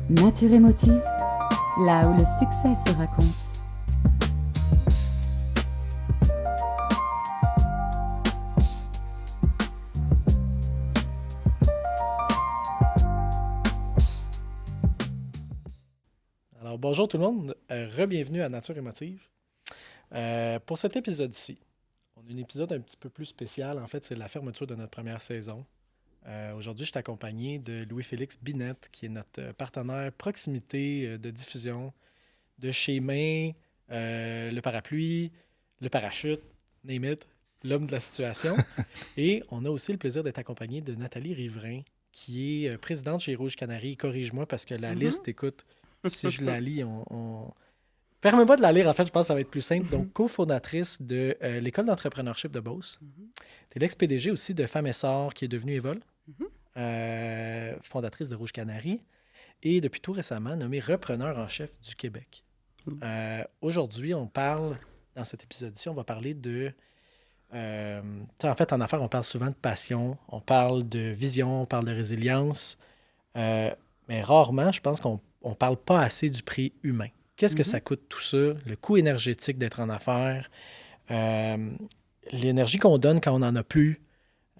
Nature émotive, là où le succès se raconte. Alors, bonjour tout le monde, re-bienvenue à Nature émotive. Pour cet épisode-ci, on a un épisode un petit peu plus spécial. En fait, c'est la fermeture de notre première saison. Aujourd'hui, je suis accompagné de Louis-Félix Binette, qui est notre partenaire proximité de diffusion de chez Main, le parapluie, le parachute, name it, l'homme de la situation. Et on a aussi le plaisir d'être accompagné de Nathalie Riverain, qui est présidente chez Rouge Canary. Corrige-moi parce que la liste, écoute, si je la lis, Permets-moi de la lire, en fait, je pense que ça va être plus simple. Donc, cofondatrice de l'École d'entrepreneurship de Beauce. Tu es l'ex-PDG aussi de Femmes Essor, qui est devenue Evol, fondatrice de Rouge Canary, et depuis tout récemment, nommée repreneur en chef du Québec. Aujourd'hui, on parle, dans cet épisode-ci, on va parler de... en fait, en affaires, on parle souvent de passion, on parle de vision, on parle de résilience, mais rarement, je pense qu'on ne parle pas assez du prix humain. Qu'est-ce que ça coûte tout ça? Le coût énergétique d'être en affaires, l'énergie qu'on donne quand on n'en a plus.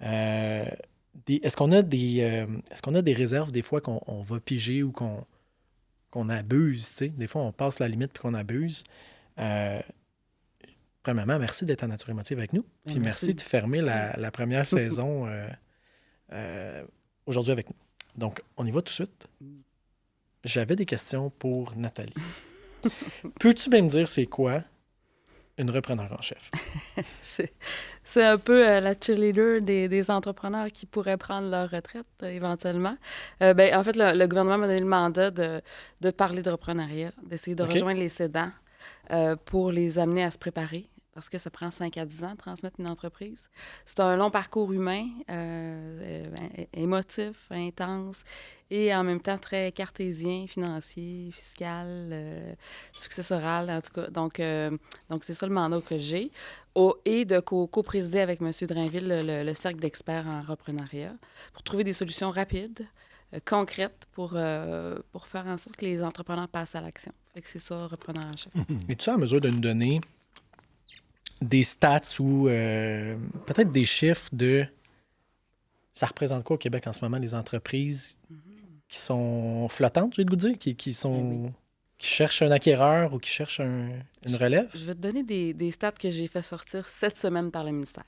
Est-ce qu'on a des réserves des fois qu'on va piger ou qu'on abuse? T'sais? Des fois, on passe la limite puis qu'on abuse. Premièrement, merci d'être en Nature émotive avec nous. Puis merci de fermer la première saison aujourd'hui avec nous. Donc, on y va tout de suite. J'avais des questions pour Nathalie. Peux-tu bien me dire c'est quoi une repreneur en chef? C'est un peu la cheerleader des entrepreneurs qui pourraient prendre leur retraite éventuellement. En fait, le gouvernement m'a donné le mandat de parler de reprenariat, d'essayer de rejoindre les cédants pour les amener à se préparer. Parce que ça prend 5 à 10 ans de transmettre une entreprise. C'est un long parcours humain, émotif, intense, et en même temps très cartésien, financier, fiscal, successoral, en tout cas. Donc c'est ça le mandat que j'ai. Et de co-présider avec M. Drainville le cercle d'experts en reprenariat pour trouver des solutions rapides, concrètes pour faire en sorte que les entrepreneurs passent à l'action. Fait que c'est ça, repreneur en chef. Es-tu en mesure de nous donner des stats ou peut-être des chiffres de ça représente quoi au Québec en ce moment, les entreprises qui sont flottantes, j'ai le goût de dire, qui cherchent un acquéreur ou qui cherchent une relève? Je vais te donner des stats que j'ai fait sortir cette semaine par le ministère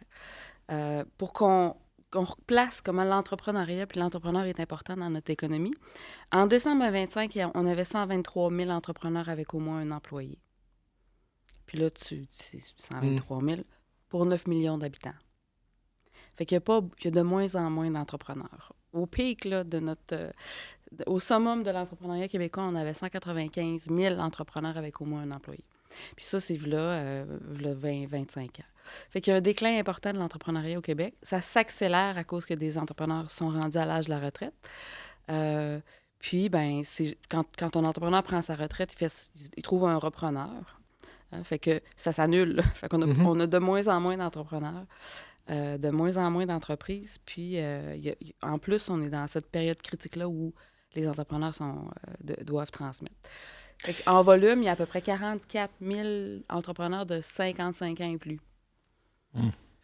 pour qu'on replace comment l'entrepreneuriat puis l'entrepreneur est important dans notre économie. En décembre 2025, on avait 123 000 entrepreneurs avec au moins un employé. Puis là, tu dis 123 000 pour 9 millions d'habitants. Fait qu'il y a de moins en moins d'entrepreneurs. Au pic, là, au summum de l'entrepreneuriat québécois, on avait 195 000 entrepreneurs avec au moins un employé. Puis ça, c'est là 20-25 ans. Fait qu'il y a un déclin important de l'entrepreneuriat au Québec. Ça s'accélère à cause que des entrepreneurs sont rendus à l'âge de la retraite. Puis, quand un entrepreneur prend sa retraite, il trouve un repreneur. Fait que ça s'annule. Fait qu'on on a de moins en moins d'entrepreneurs, de moins en moins d'entreprises. Puis, en plus, on est dans cette période critique-là où les entrepreneurs doivent transmettre. Fait en volume, il y a à peu près 44 000 entrepreneurs de 55 ans et plus.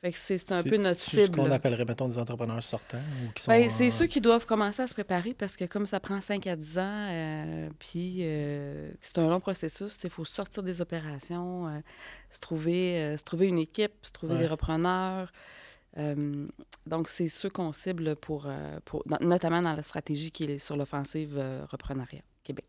Fait que c'est un peu notre cible. C'est ce qu'on appellerait, mettons, des entrepreneurs sortants? Ou qui sont, c'est ceux qui doivent commencer à se préparer parce que comme ça prend 5 à 10 ans, puis c'est un long processus, il faut sortir des opérations, se trouver une équipe, se trouver des repreneurs. Donc, c'est ceux qu'on cible notamment dans la stratégie qui est sur l'offensive reprenariat Québec.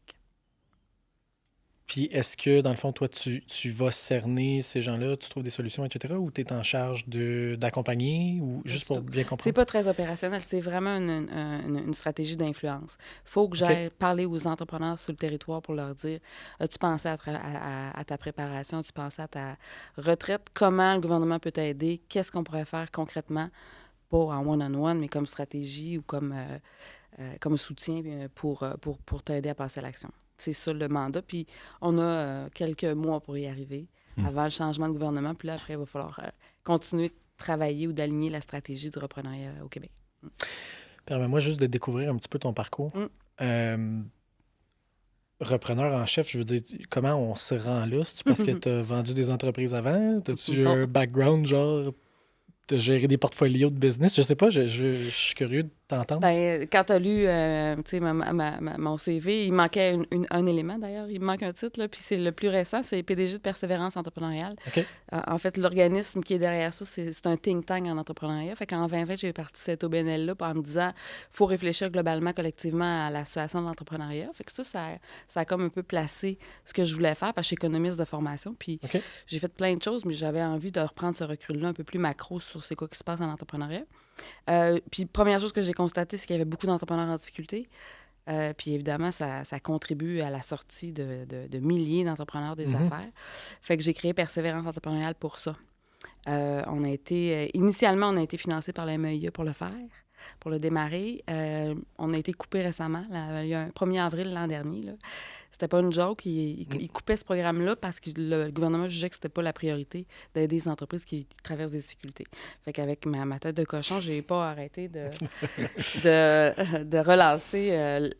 Puis, est-ce que, dans le fond, toi, tu vas cerner ces gens-là, tu trouves des solutions, etc., ou tu es en charge d'accompagner, ou juste pour bien comprendre? C'est pas très opérationnel, c'est vraiment une stratégie d'influence. Il faut que j'aille parler aux entrepreneurs sur le territoire pour leur dire as-tu pensé à ta préparation, as-tu pensé à ta retraite, comment le gouvernement peut t'aider, qu'est-ce qu'on pourrait faire concrètement, pas en one-on-one, mais comme stratégie ou comme soutien pour t'aider à passer à l'action. C'est ça le mandat. Puis on a quelques mois pour y arriver avant le changement de gouvernement. Puis là, après, il va falloir continuer de travailler ou d'aligner la stratégie du reprenariat au Québec. Permets-moi juste de découvrir un petit peu ton parcours. repreneur en chef, je veux dire, comment on se rend là? C'est-tu parce que tu as vendu des entreprises avant? T'as-tu un background, genre, de gérer des portfolios de business? Je sais pas, je suis curieux de t'entendre. Ben, quand tu as lu tu sais, mon CV, il manquait un élément d'ailleurs. Il me manque un titre, là, puis c'est le plus récent, c'est PDG de Persévérance entrepreneuriale. OK. En fait, l'organisme qui est derrière ça, c'est un think tank en entrepreneuriat. Fait qu'en 2020, j'ai parti cette OBNL-là en me disant faut réfléchir globalement, collectivement à la situation de l'entrepreneuriat. Fait que ça a comme un peu placé ce que je voulais faire, parce que je suis économiste de formation. Puis OK. j'ai fait plein de choses, mais j'avais envie de reprendre ce recul-là un peu plus macro sur c'est quoi qui se passe en entrepreneuriat. Puis, première chose que j'ai constatée, c'est qu'il y avait beaucoup d'entrepreneurs en difficulté. Puis, évidemment, ça contribue à la sortie de milliers d'entrepreneurs des affaires. Fait que j'ai créé Persévérance entrepreneuriale pour ça. Initialement, on a été financé par la MEIA pour le faire, pour le démarrer. On a été coupé récemment, il y a un 1er avril l'an dernier, là. C'était pas une joke. Il coupait ce programme-là parce que le gouvernement jugeait que c'était pas la priorité d'aider les entreprises qui traversent des difficultés. Fait qu'avec ma tête de cochon, j'ai pas arrêté de relancer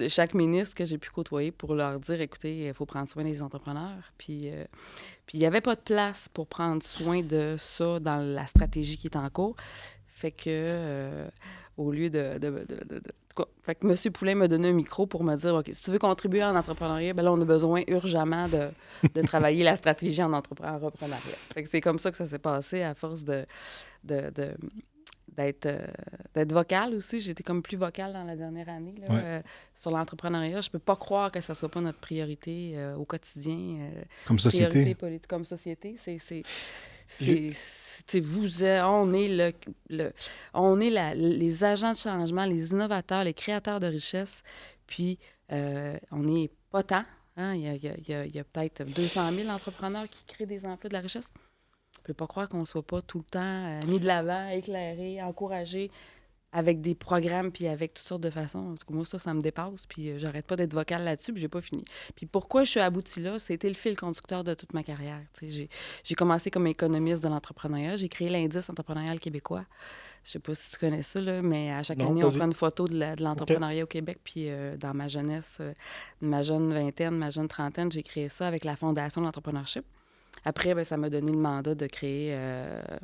chaque ministre que j'ai pu côtoyer pour leur dire, écoutez, il faut prendre soin des entrepreneurs. Puis il n'y avait pas de place pour prendre soin de ça dans la stratégie qui est en cours. Fait que, au lieu Fait que M. Poulain m'a donné un micro pour me dire, OK, si tu veux contribuer en entrepreneuriat, ben là, on a besoin urgemment de travailler la stratégie en entrepreneuriat. Fait que c'est comme ça que ça s'est passé à force d'être vocale aussi. J'ai été comme plus vocale dans la dernière année là, sur l'entrepreneuriat. Je peux pas croire que ça soit pas notre priorité au quotidien. Comme société. Priorité politique, comme société. On est les agents de changement, les innovateurs, les créateurs de richesse. Puis, on n'est pas tant. Hein? Il y a peut-être 200 000 entrepreneurs qui créent des emplois, de la richesse. Je ne peux pas croire qu'on ne soit pas tout le temps mis de l'avant, éclairé, encouragé avec des programmes puis avec toutes sortes de façons. En tout cas, moi, ça me dépasse. Puis j'arrête pas d'être vocale là-dessus, puis j'ai pas fini. Puis pourquoi je suis aboutie là? C'était le fil conducteur de toute ma carrière. J'ai commencé comme économiste de l'entrepreneuriat. J'ai créé l'Indice entrepreneurial québécois. Je sais pas si tu connais ça, là, mais à chaque année, on prend une photo de l'entrepreneuriat au Québec. Puis dans ma jeunesse, ma jeune vingtaine, ma jeune trentaine, j'ai créé ça avec la Fondation de l'entrepreneurship. Après, bien, ça m'a donné le mandat de créer...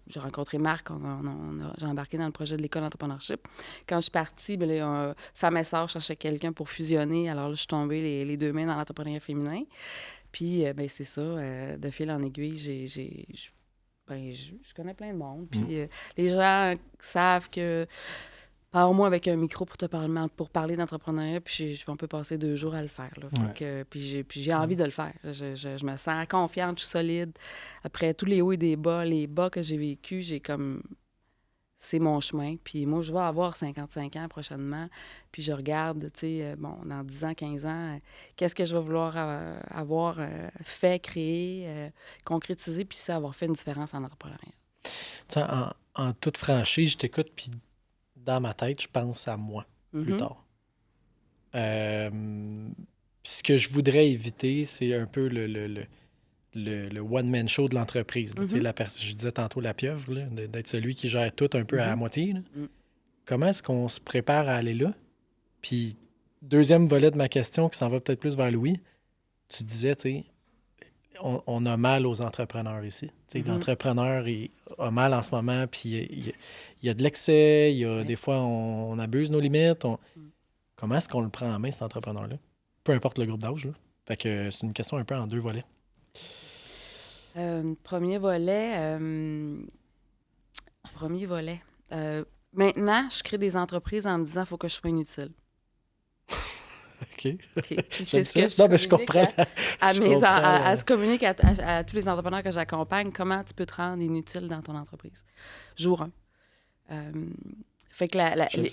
j'ai rencontré Marc, j'ai embarqué dans le projet de l'École d'entrepreneurship. Quand je suis partie, bien, Femmes et Sœurs cherchait quelqu'un pour fusionner. Alors là, je suis tombée les deux mains dans l'entrepreneuriat féminin. Puis, bien, c'est ça, de fil en aiguille, je connais plein de monde. Puis les gens savent que... Parle-moi avec un micro pour parler d'entrepreneuriat, puis on peut passer 2 jours à le faire. Là. Puis j'ai envie de le faire. Je me sens confiante, je suis solide. Après tous les hauts et des bas, les bas que j'ai vécus, j'ai comme... C'est mon chemin. Puis moi, je vais avoir 55 ans prochainement. Puis je regarde, tu sais, dans 10 ans, 15 ans, qu'est-ce que je vais vouloir avoir fait, créé, concrétisé, puis ça, avoir fait une différence en entrepreneuriat. Tu sais, en toute franchise, je t'écoute, puis dans ma tête, je pense à moi plus tard. Ce que je voudrais éviter, c'est un peu le one-man show de l'entreprise. Je disais tantôt la pieuvre, là, d'être celui qui gère tout un peu à la moitié. Là. Comment est-ce qu'on se prépare à aller là? Puis, deuxième volet de ma question, qui s'en va peut-être plus vers Louis, tu disais, tu sais, on a mal aux entrepreneurs ici. L'entrepreneur a mal en ce moment, puis il y a de l'excès, des fois, on abuse nos limites. Comment est-ce qu'on le prend en main, cet entrepreneur-là? Peu importe le groupe d'âge. Là. Fait que c'est une question un peu en 2 volets. Premier volet. Maintenant, je crée des entreprises en me disant qu'il faut que je sois inutile. OK. Puis c'est ce que je comprends. Je communique à tous les entrepreneurs que j'accompagne, comment tu peux te rendre inutile dans ton entreprise. Jour 1. Fait que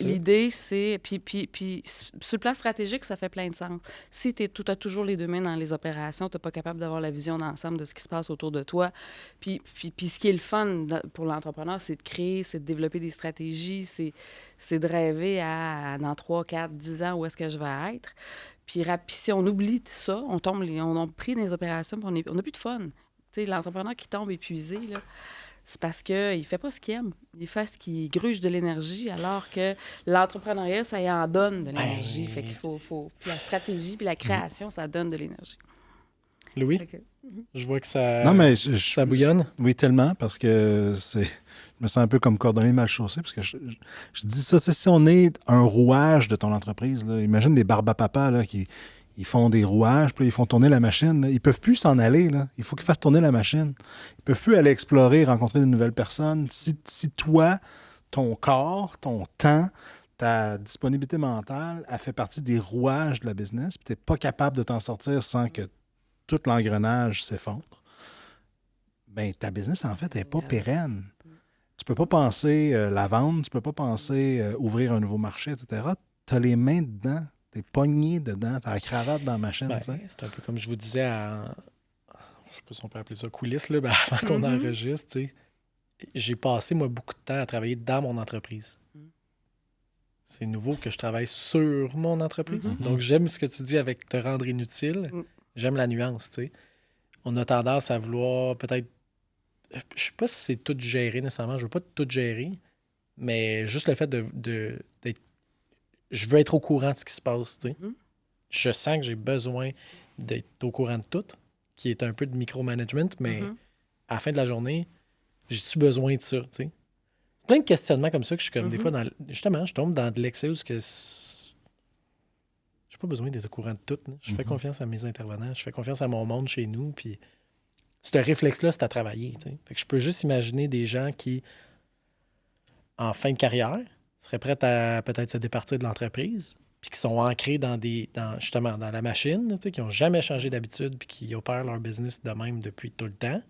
l'idée, c'est... Puis sur le plan stratégique, ça fait plein de sens. Si tu as toujours les 2 mains dans les opérations, tu n'es pas capable d'avoir la vision d'ensemble de ce qui se passe autour de toi. Puis ce qui est le fun pour l'entrepreneur, c'est de créer, c'est de développer des stratégies, c'est de rêver dans 3, 4, 10 ans où est-ce que je vais être. Puis si on oublie tout ça, on a pris des opérations, puis on n'a plus de fun. Tu sais, l'entrepreneur qui tombe épuisé, là, c'est parce qu'il ne fait pas ce qu'il aime. Il fait ce qui gruge de l'énergie, alors que l'entrepreneuriat, ça y en donne de l'énergie. Fait qu'il faut... Puis la stratégie, puis la création, ça donne de l'énergie. Louis, Fait que- je vois que ça, Non, mais ça bouillonne. Oui, tellement, parce que je me sens un peu comme cordonnier mal chaussé, parce que je dis ça, tu sais, si on est un rouage de ton entreprise, là, imagine les barbapapas là, qui ils font des rouages, puis ils font tourner la machine. Là. Ils peuvent plus s'en aller. Là. Il faut qu'ils fassent tourner la machine. Ils peuvent plus aller explorer, rencontrer de nouvelles personnes. Si toi, ton corps, ton temps, ta disponibilité mentale, a fait partie des rouages de la business, puis tu n'es pas capable de t'en sortir sans que tout l'engrenage s'effondre, bien, ta business, en fait, n'est pas pérenne. Tu peux pas penser la vendre, tu peux pas penser ouvrir un nouveau marché, etc. Tu as les mains dedans, tu es pogné dedans, tu as la cravate dans la machine. Ben, c'est un peu comme je vous disais, je sais pas si on peut appeler ça coulisses, là, ben, avant qu'on enregistre, tu sais. J'ai passé, moi, beaucoup de temps à travailler dans mon entreprise. C'est nouveau que je travaille sur mon entreprise. Donc, j'aime ce que tu dis avec te rendre inutile. J'aime la nuance, tu sais. On a tendance à vouloir peut-être... Je sais pas si c'est tout géré nécessairement. Je veux pas tout gérer, mais juste le fait d'être... Je veux être au courant de ce qui se passe, tu sais. Je sens que j'ai besoin d'être au courant de tout, qui est un peu de micromanagement, mais à la fin de la journée, j'ai-tu besoin de ça, tu sais? Plein de questionnements comme ça que je suis comme des fois, justement, je tombe dans de l'excès où j'ai pas besoin d'être au courant de tout. Là. Je fais confiance à mes intervenants, je fais confiance à mon monde chez nous, puis ce réflexe-là, c'est à travailler. T'sais. Fait que je peux juste imaginer des gens qui, en fin de carrière, seraient prêts à peut-être se départir de l'entreprise, puis qui sont ancrés justement dans la machine, qui n'ont jamais changé d'habitude, puis qui opèrent leur business de même depuis tout le temps.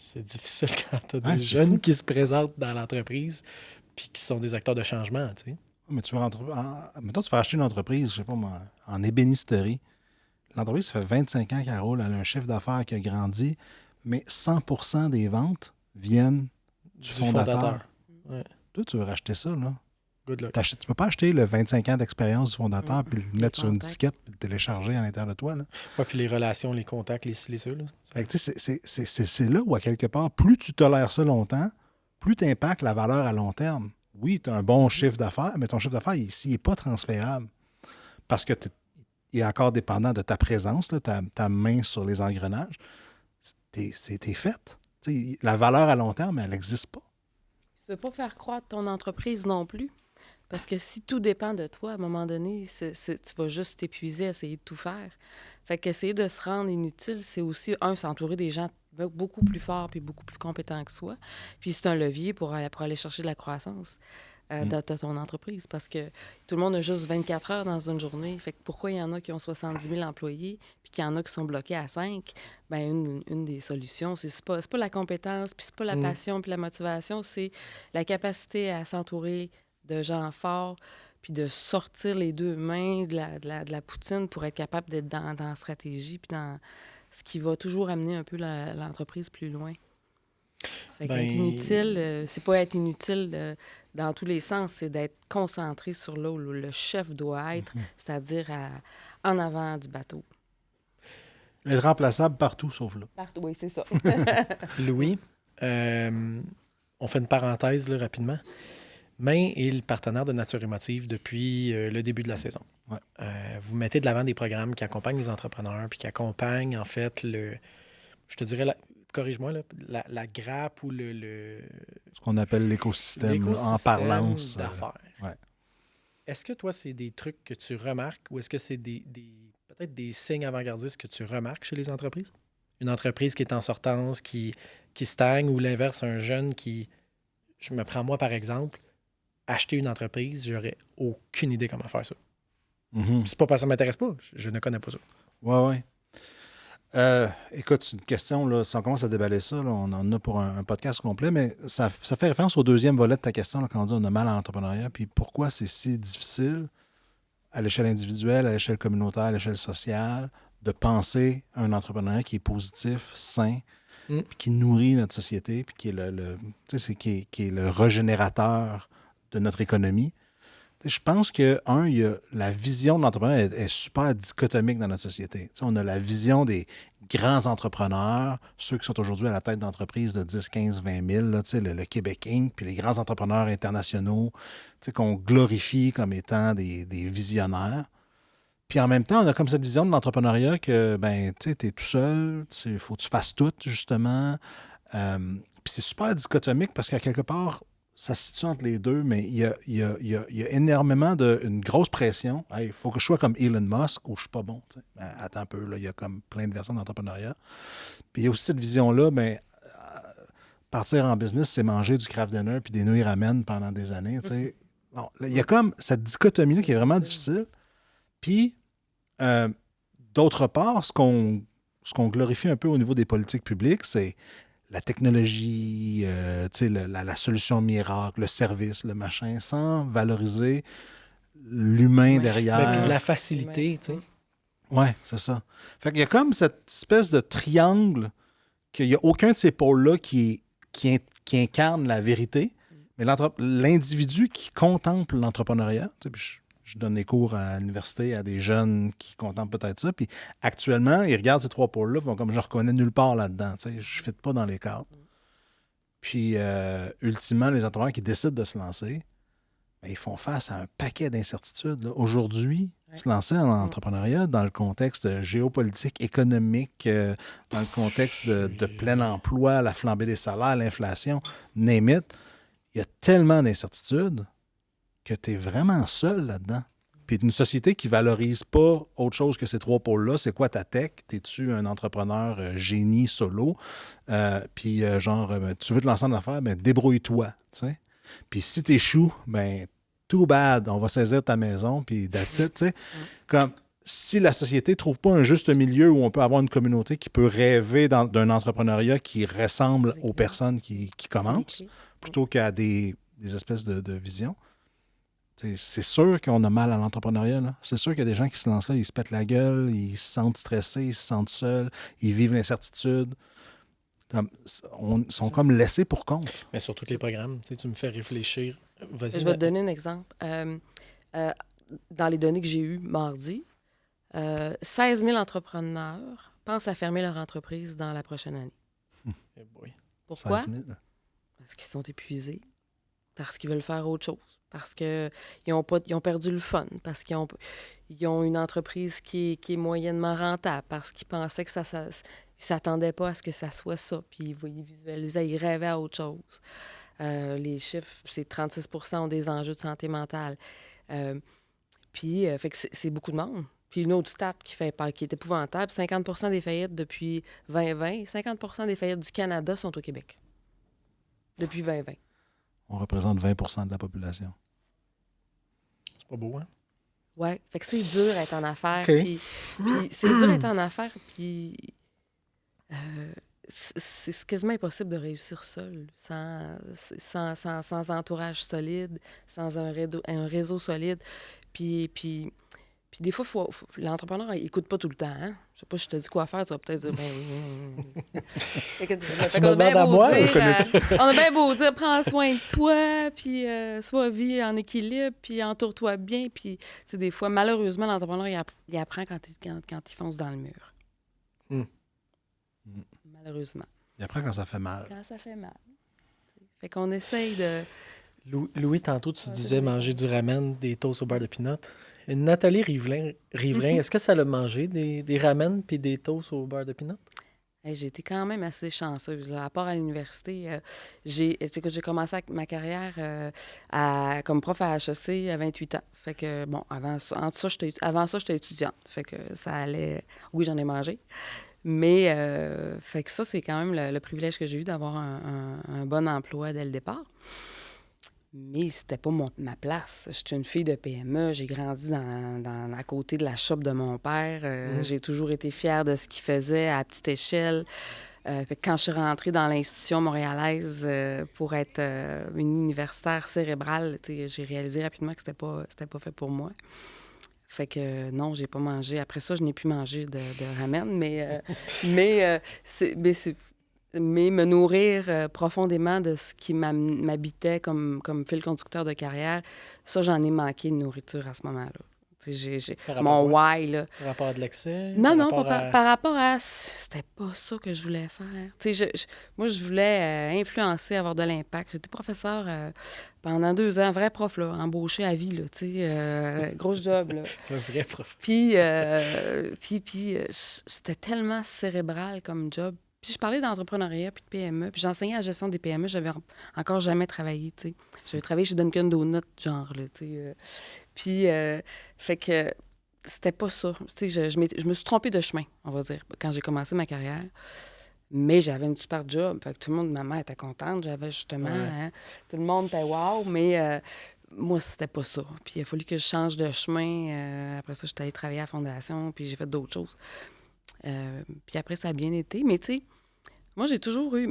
C'est difficile quand tu as des jeunes qui se présentent dans l'entreprise puis qui sont des acteurs de changement, tu sais. Mais tu vas mettons, tu vas acheter une entreprise, je sais pas moi, en ébénisterie. L'entreprise, ça fait 25 ans qu'elle roule, elle a un chiffre d'affaires qui a grandi, mais 100% des ventes viennent du fondateur. Ouais. Toi, tu veux racheter ça, là. Good luck. Tu peux pas acheter le 25 ans d'expérience du fondateur puis le mettre sur une disquette puis le télécharger à l'intérieur de toi, là. Ouais, puis les relations, les contacts, les ça, là. C'est là où, à quelque part, plus tu tolères ça longtemps, plus tu impactes la valeur à long terme. Oui, tu as un bon chiffre d'affaires, mais ton chiffre d'affaires, ici, n'est pas transférable. Parce que il est encore dépendant de ta présence, là, ta main sur les engrenages. T'es fait. T'sais, la valeur à long terme, elle n'existe pas. Tu ne peux pas faire croître ton entreprise non plus. Parce que si tout dépend de toi, à un moment donné, tu vas juste t'épuiser à essayer de tout faire. Fait qu'essayer de se rendre inutile, c'est aussi, s'entourer des gens beaucoup plus forts et beaucoup plus compétents que soi. Puis c'est un levier pour aller chercher de la croissance dans ton entreprise. Parce que tout le monde a juste 24 heures dans une journée. Fait que pourquoi il y en a qui ont 70 000 employés puis qu'il y en a qui sont bloqués à 5? Bien, une des solutions, c'est pas la compétence, puis c'est pas la passion puis la motivation, c'est la capacité à s'entourer de gens forts, puis de sortir les deux mains de la poutine pour être capable d'être dans la stratégie, puis dans ce qui va toujours amener un peu l'entreprise plus loin. Fait qu'être inutile, c'est pas être inutile dans tous les sens, c'est d'être concentré sur là où le chef doit être, c'est-à-dire en avant du bateau. Être remplaçable partout, sauf là. Partout, oui, c'est ça. Louis, on fait une parenthèse là, rapidement. Main est le partenaire de Nature Émotive depuis le début de la saison. Ouais. Vous mettez de l'avant des programmes qui accompagnent les entrepreneurs puis qui accompagnent, en fait, je te dirais, corrige-moi, là, la grappe ou ce qu'on appelle l'écosystème en parlance. D'affaires. Ouais. Est-ce que toi, c'est des trucs que tu remarques ou est-ce que c'est peut-être des signes avant-gardistes que tu remarques chez les entreprises? Une entreprise qui est en sortance, qui stagne ou l'inverse, un jeune qui... Je me prends moi, par exemple, acheter une entreprise, j'aurais aucune idée comment faire ça. C'est pas parce que ça m'intéresse pas, je ne connais pas ça. Oui. Écoute, c'est une question, là, si on commence à déballer ça, là, on en a pour un podcast complet, mais ça fait référence au deuxième volet de ta question, là, quand on dit on a mal à l'entrepreneuriat, puis pourquoi c'est si difficile à l'échelle individuelle, à l'échelle communautaire, à l'échelle sociale, de penser à un entrepreneuriat qui est positif, sain, puis qui nourrit notre société, puis qui est qui est le régénérateur de notre économie. Je pense que, il y a, la vision de l'entrepreneur est super dichotomique dans notre société. On a la vision des grands entrepreneurs, ceux qui sont aujourd'hui à la tête d'entreprises de 10, 15, 20 000, là, le Québec Inc., puis les grands entrepreneurs internationaux qu'on glorifie comme étant des visionnaires. Puis en même temps, on a comme cette vision de l'entrepreneuriat que, ben, tu es tout seul, il faut que tu fasses tout, justement. Puis c'est super dichotomique parce qu'à quelque part, ça se situe entre les deux, mais il y a énormément une grosse pression. Il faut que je sois comme Elon Musk ou je suis pas bon. Ben, attends un peu, là, il y a comme plein de versions d'entrepreneuriat. Puis il y a aussi cette vision-là, ben, partir en business, c'est manger du craft dinner puis des nouilles ramen pendant des années. Bon, il y a comme cette dichotomie-là qui est vraiment difficile. Puis, d'autre part, ce qu'on glorifie un peu au niveau des politiques publiques, c'est la technologie, la solution miracle, le service, le machin, sans valoriser l'humain derrière. Puis de la facilité, tu sais. Oui, c'est ça. Fait qu'il y a comme cette espèce de triangle qu'il n'y a aucun de ces pôles-là qui incarne la vérité, mais l'individu qui contemple l'entrepreneuriat, je donne des cours à l'université à des jeunes qui contemplent peut-être ça. Puis actuellement, ils regardent ces 3 pôles-là, ils vont comme je ne reconnais nulle part là-dedans. Je ne fit pas dans les cadres. Puis, ultimement, les entrepreneurs qui décident de se lancer, bien, ils font face à un paquet d'incertitudes. Aujourd'hui, se lancer en entrepreneuriat dans le contexte géopolitique, économique, dans le contexte de plein emploi, la flambée des salaires, l'inflation, name it, il y a tellement d'incertitudes que tu es vraiment seul là-dedans. Puis une société qui ne valorise pas autre chose que ces 3 pôles-là, c'est quoi ta tech? T'es-tu un entrepreneur génie solo? Puis tu veux te lancer en affaires? Ben débrouille-toi. T'sais? Puis si tu échoues, ben too bad, on va saisir ta maison, puis that's it. T'sais? Comme si la société ne trouve pas un juste milieu où on peut avoir une communauté qui peut rêver d'un entrepreneuriat qui ressemble aux personnes qui commencent, plutôt qu'à des espèces de visions. C'est sûr qu'on a mal à l'entrepreneuriat. Là. C'est sûr qu'il y a des gens qui se lancent là, ils se pètent la gueule, ils se sentent stressés, ils se sentent seuls, ils vivent l'incertitude. Ils sont comme laissés pour compte. Mais sur tous les programmes, tu me fais réfléchir. Vas-y. Je vais te donner un exemple. Dans les données que j'ai eues mardi, 16 000 entrepreneurs pensent à fermer leur entreprise dans la prochaine année. Eh boy. Pourquoi? 16 000. Parce qu'ils sont épuisés, parce qu'ils veulent faire autre chose, parce qu'ils ont perdu le fun, parce qu'ils ont une entreprise qui est moyennement rentable, parce qu'ils pensaient que ils ne s'attendaient pas à ce que ça soit ça, puis ils visualisaient, ils rêvaient à autre chose. Les chiffres, c'est 36 % ont des enjeux de santé mentale. Fait que c'est beaucoup de monde. Puis une autre stat qui est épouvantable, 50 % des faillites depuis 2020, 50 % des faillites du Canada sont au Québec. Depuis 2020. On représente 20 % de la population. C'est pas beau, hein? Oui. Fait que c'est dur d'être en affaires. OK. Puis c'est dur d'être en affaires, puis c'est quasiment impossible de réussir seul, sans entourage solide, sans un réseau solide. Puis des fois, l'entrepreneur, il n'écoute pas tout le temps. Hein? Je sais pas, je te dis quoi faire, tu vas peut-être dire, Tu me demandes à moi? On a bien beau dire, prends soin de toi, puis sois vie en équilibre, puis entoure-toi bien. Puis, des fois, malheureusement, l'entrepreneur, il apprend quand il fonce dans le mur. Malheureusement. Il apprend quand ça fait mal. Quand ça fait mal. Fait qu'on essaye de... Louis, tantôt, tu disais manger du ramen, des toasts au beurre de pinot. Nathalie Riverain, est-ce que ça l'a mangé, des ramen puis des toasts au beurre de pinot? J'ai été quand même assez chanceuse. Là. À part à l'université, j'ai commencé ma carrière comme prof à HEC à 28 ans. Fait que, bon, avant ça, j'étais étudiante. Fait que ça allait... Oui, j'en ai mangé. Mais, fait que ça, c'est quand même le privilège que j'ai eu d'avoir un bon emploi dès le départ. Mais c'était pas ma place. Je suis une fille de PME. J'ai grandi à côté de la shop de mon père. J'ai toujours été fière de ce qu'il faisait à petite échelle. Fait que quand je suis rentrée dans l'institution montréalaise pour être une universitaire cérébrale, j'ai réalisé rapidement que c'était pas fait pour moi. Fait que non, j'ai pas mangé. Après ça, je n'ai plus mangé de ramen, mais mais me nourrir profondément de ce qui m'habitait comme fil conducteur de carrière, ça, j'en ai manqué de nourriture à ce moment-là. Tu sais, Par mon rapport à why, là. Par rapport à de l'excès? Non, non, rapport à... par rapport à... C'était pas ça que je voulais faire. Tu sais, moi, je voulais influencer, avoir de l'impact. J'étais professeur pendant 2 ans, vrai prof, là, embauché à vie, là, tu sais, grosse job, là. Un vrai prof. Puis, c'était tellement cérébral comme job. Puis je parlais d'entrepreneuriat puis de PME, puis j'enseignais la gestion des PME. J'avais encore jamais travaillé, tu sais. J'avais travaillé chez Dunkin' Donuts, genre, là, tu sais. Puis, fait que c'était pas ça. Tu sais, je me suis trompée de chemin, on va dire, quand j'ai commencé ma carrière. Mais j'avais une super job. Fait que tout le monde, ma mère était contente. J'avais justement, tout le monde était wow, mais moi, c'était pas ça. Puis il a fallu que je change de chemin. Après ça, j'étais allée travailler à la fondation, puis j'ai fait d'autres choses. Puis après, ça a bien été. Mais tu sais, moi, j'ai toujours eu...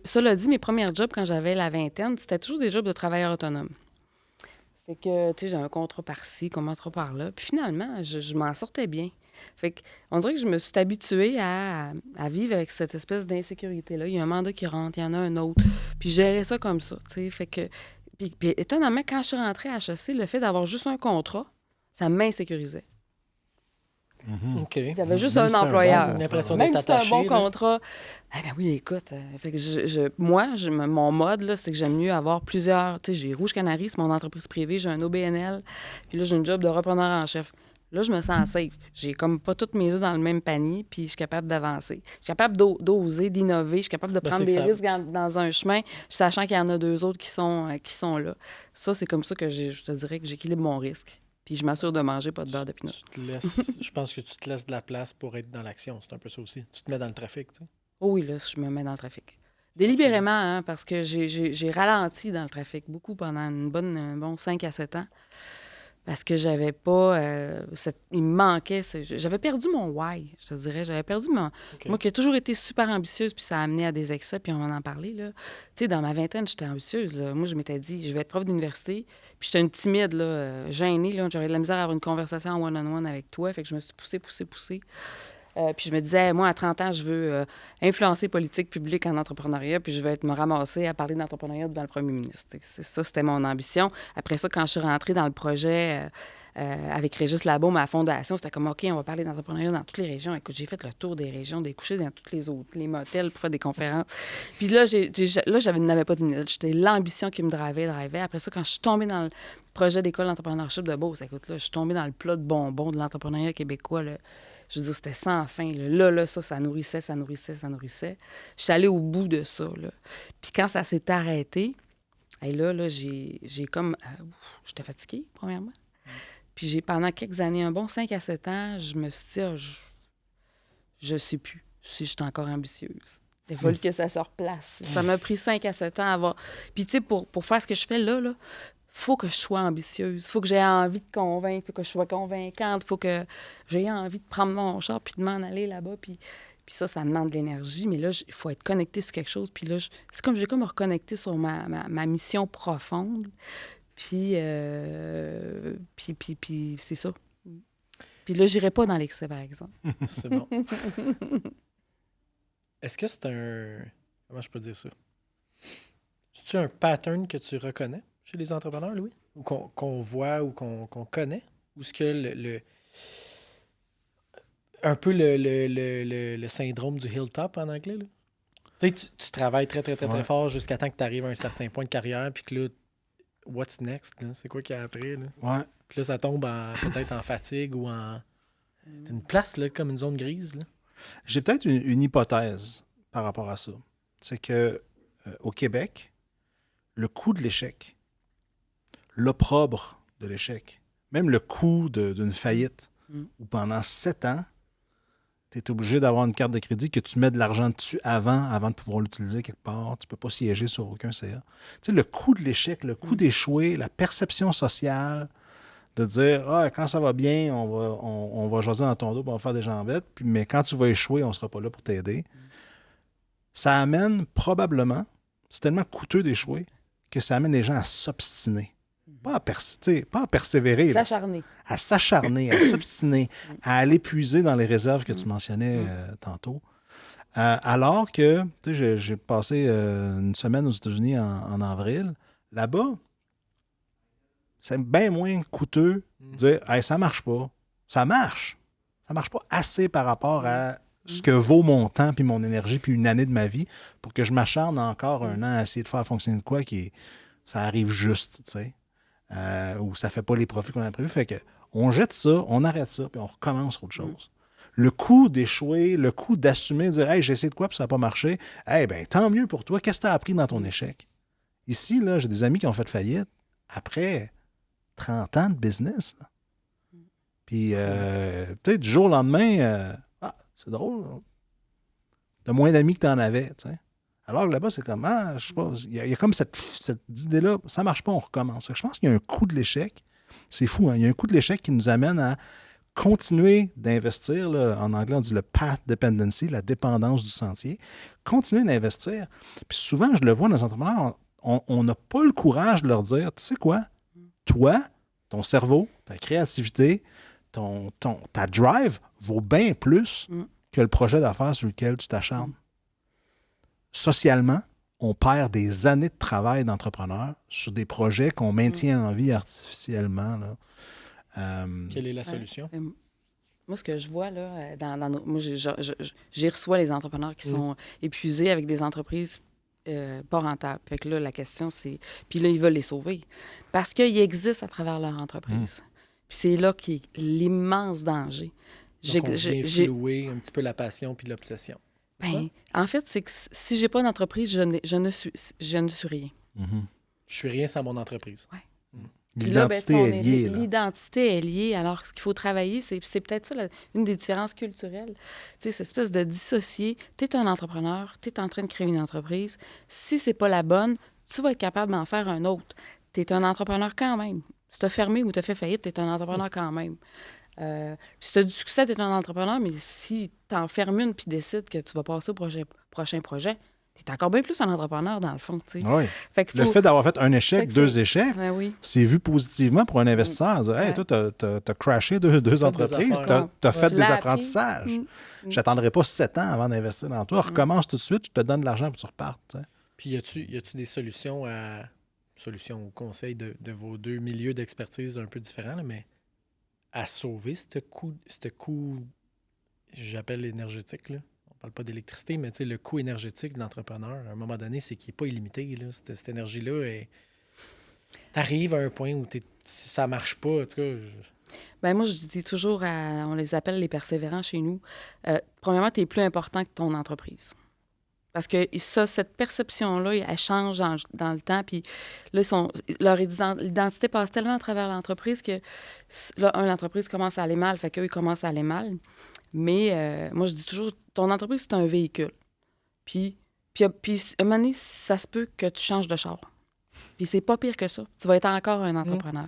cela dit, mes premiers jobs, quand j'avais la vingtaine, c'était toujours des jobs de travailleur autonome. Fait que, tu sais, j'ai un contrat par-ci, un contrat par-là. Puis finalement, je m'en sortais bien. Fait que, on dirait que je me suis habituée à vivre avec cette espèce d'insécurité-là. Il y a un mandat qui rentre, il y en a un autre. Puis gérer ça comme ça, tu sais. Fait que... Puis étonnamment, quand je suis rentrée à HEC, le fait d'avoir juste un contrat, ça m'insécurisait. OK. J'avais juste Même un si c'est un employeur. Une impression Même d'être si c'est un attaché, bon là. contrat. Eh bien oui, écoute, fait que mon mode, là, c'est que j'aime mieux avoir plusieurs... Tu sais, j'ai Rouge Canary, c'est mon entreprise privée, j'ai un OBNL, puis là, j'ai une job de repreneur en chef. Là, je me sens safe. J'ai comme pas toutes mes œufs dans le même panier, puis je suis capable d'avancer. Je suis capable d'oser, d'innover, je suis capable de Ben, prendre c'est des ça. risques dans un chemin, sachant qu'il y en a 2 autres qui sont là. Ça, c'est comme ça que je te dirais que j'équilibre mon risque. Puis je m'assure de manger pas de beurre de pinot. Je pense que tu te laisses de la place pour être dans l'action. C'est un peu ça aussi. Tu te mets dans le trafic, tu sais. Oh oui, là, je me mets dans le trafic. Délibérément, hein, parce que j'ai ralenti dans le trafic beaucoup pendant un bon 5 à 7 ans. Parce que j'avais pas... il me manquait... J'avais perdu mon why, je te dirais. J'avais perdu mon... OK. Moi qui ai toujours été super ambitieuse, puis ça a amené à des excès, puis on va en parler, là. Tu sais, dans ma vingtaine, j'étais ambitieuse, là. Moi, je m'étais dit, je vais être prof d'université. Puis j'étais une timide, là, gênée, là. J'aurais de la misère à avoir une conversation en one-on-one avec toi. Fait que je me suis poussée. Puis je me disais, moi, à 30 ans, je veux influencer politique publique en entrepreneuriat, puis je veux me ramasser à parler d'entrepreneuriat devant le premier ministre. C'était mon ambition. Après ça, quand je suis rentrée dans le projet avec Régis Labaume à la Fondation, c'était comme, OK, on va parler d'entrepreneuriat dans toutes les régions. Écoute, j'ai fait le tour des régions, des couchers dans tous les motels pour faire des conférences. Puis là, n'avais pas de minute. J'étais l'ambition qui me drivait. Après ça, quand je suis tombée dans le projet d'école d'entrepreneurship de Beauce, écoute, là, je suis tombée dans le plat de bonbons de l'entrepreneuriat québécois, là. Je veux dire, c'était sans fin. Là, ça nourrissait. Je suis allée au bout de ça, là. Puis quand ça s'est arrêté, et là, j'ai comme... j'étais fatiguée, premièrement. Puis pendant quelques années, un bon 5 à 7 ans, je me suis dit, je sais plus si je suis encore ambitieuse. Il a fallu que ça se replace. Ça m'a pris 5 à 7 ans à avoir... Puis tu sais, pour faire ce que je fais là, faut que je sois ambitieuse, faut que j'ai envie de convaincre, faut que je sois convaincante, faut que j'ai envie de prendre mon char puis de m'en aller là-bas. Puis ça demande de l'énergie, mais là, il faut être connecté sur quelque chose. Puis là, c'est comme j'ai comme reconnecté sur ma mission profonde. Puis c'est ça. Puis là, j'irai pas dans l'excès, par exemple. C'est bon. Est-ce que c'est un... Comment je peux dire ça? C'est-tu un pattern que tu reconnais chez les entrepreneurs, Louis? Ou qu'on voit ou qu'on connaît? Ou est-ce que un peu le syndrome du hilltop en anglais, là? Tu sais, tu travailles très, très, très, très fort jusqu'à temps que tu arrives à un certain point de carrière, puis que là, what's next, là? C'est quoi qu'il y a après, là? Ouais. Puis là, ça tombe peut-être en fatigue ou en... T'as une place, là, comme une zone grise, là. J'ai peut-être une hypothèse par rapport à ça. C'est que au Québec, le coût de l'échec, l'opprobre de l'échec, même le coût d'une faillite, où pendant 7 ans, tu es obligé d'avoir une carte de crédit que tu mets de l'argent dessus avant de pouvoir l'utiliser quelque part. Tu ne peux pas siéger sur aucun CA. Tu sais, le coût de l'échec, le coût d'échouer, la perception sociale, de dire quand ça va bien, on va jaser dans ton dos, on va faire des jambettes, mais quand tu vas échouer, on ne sera pas là pour t'aider. Ça amène probablement, c'est tellement coûteux d'échouer, que ça amène les gens à s'obstiner. Pas à persévérer. S'acharner. À s'acharner, à s'obstiner, à aller puiser dans les réserves que tu mentionnais tantôt. Alors que, tu sais, j'ai passé une semaine aux États-Unis en avril. Là-bas, c'est bien moins coûteux de dire « Hey, ça marche pas. » Ça marche. Ça marche pas assez par rapport à ce que vaut mon temps, puis mon énergie, puis une année de ma vie pour que je m'acharne encore un an à essayer de faire fonctionner de quoi ça arrive juste, tu sais, ou ça fait pas les profits qu'on a prévus. Fait que on jette ça, on arrête ça, puis on recommence autre chose. Le coût d'échouer, le coût d'assumer, de dire « Hey, j'ai essayé de quoi, puis ça n'a pas marché. » Eh bien, tant mieux pour toi. Qu'est-ce que tu as appris dans ton échec? Ici, là, j'ai des amis qui ont fait faillite après 30 ans de business. Là. Puis, peut-être du jour au lendemain, c'est drôle. T'as moins d'amis que t'en avais, tu sais. Alors que là-bas, c'est comme, je sais pas, il y a comme cette idée-là, ça marche pas, on recommence. Je pense qu'il y a un coût de l'échec. C'est fou, hein? Il y a un coût de l'échec qui nous amène à continuer d'investir. Là, en anglais, on dit le path dependency, la dépendance du sentier. Continuer d'investir. Puis souvent, je le vois dans les entrepreneurs, on n'a pas le courage de leur dire, tu sais quoi, toi, ton cerveau, ta créativité, ta drive vaut bien plus que le projet d'affaires sur lequel tu t'acharnes. Socialement, on perd des années de travail d'entrepreneur sur des projets qu'on maintient en vie artificiellement. Là. Quelle est la solution? Moi, ce que je vois, là, moi, j'ai reçois les entrepreneurs qui sont épuisés avec des entreprises pas rentables. Fait que là, la question, c'est... Puis là, ils veulent les sauver. Parce qu'ils existent à travers leur entreprise. Puis c'est là qui est l'immense danger. Donc, on vient flouer un petit peu la passion puis l'obsession. Ben, en fait, c'est que si j'ai pas d'entreprise, je ne suis rien. Je suis rien sans mon entreprise. Ouais. L'identité est liée. L'identité est liée. Alors, ce qu'il faut travailler, c'est peut-être ça, une des différences culturelles. Tu sais, cette espèce de dissocier. Tu es un entrepreneur, tu es en train de créer une entreprise. Si c'est pas la bonne, tu vas être capable d'en faire un autre. Tu es un entrepreneur quand même. Si tu as fermé ou tu as fait faillite, tu es un entrepreneur quand même. Si tu as du succès, tu es un entrepreneur, mais si tu en fermes une puis décides que tu vas passer au prochain projet, tu es encore bien plus un entrepreneur, dans le fond. Oui. Le fait d'avoir fait un échec, deux échecs, c'est vu positivement pour un investisseur. Dire, hey, toi, tu as crashé deux entreprises, tu as fait des apprentissages. Je n'attendrai pas 7 ans avant d'investir dans toi. Recommence tout de suite, je te donne de l'argent pour que tu repartes. T'sais. Puis, y a-tu des solutions ou conseils de vos deux milieux d'expertise un peu différents, là, mais à sauver ce coût, j'appelle énergétique, là. On parle pas d'électricité, mais le coût énergétique de l'entrepreneur, à un moment donné, c'est qu'il n'est pas illimité. Là. Cette énergie-là, t'arrives à un point où si ça marche pas, en tout cas... Ben moi, je dis toujours, on les appelle les persévérants chez nous. Premièrement, tu es plus important que ton entreprise. Parce que cette perception-là, elle change dans le temps. Puis là, leur identité passe tellement à travers l'entreprise que là, l'entreprise commence à aller mal, fait qu'eux, ils commencent à aller mal. Mais moi, je dis toujours, ton entreprise, c'est un véhicule. Puis à un moment donné, ça se peut que tu changes de char. Puis c'est pas pire que ça. Tu vas être encore un entrepreneur.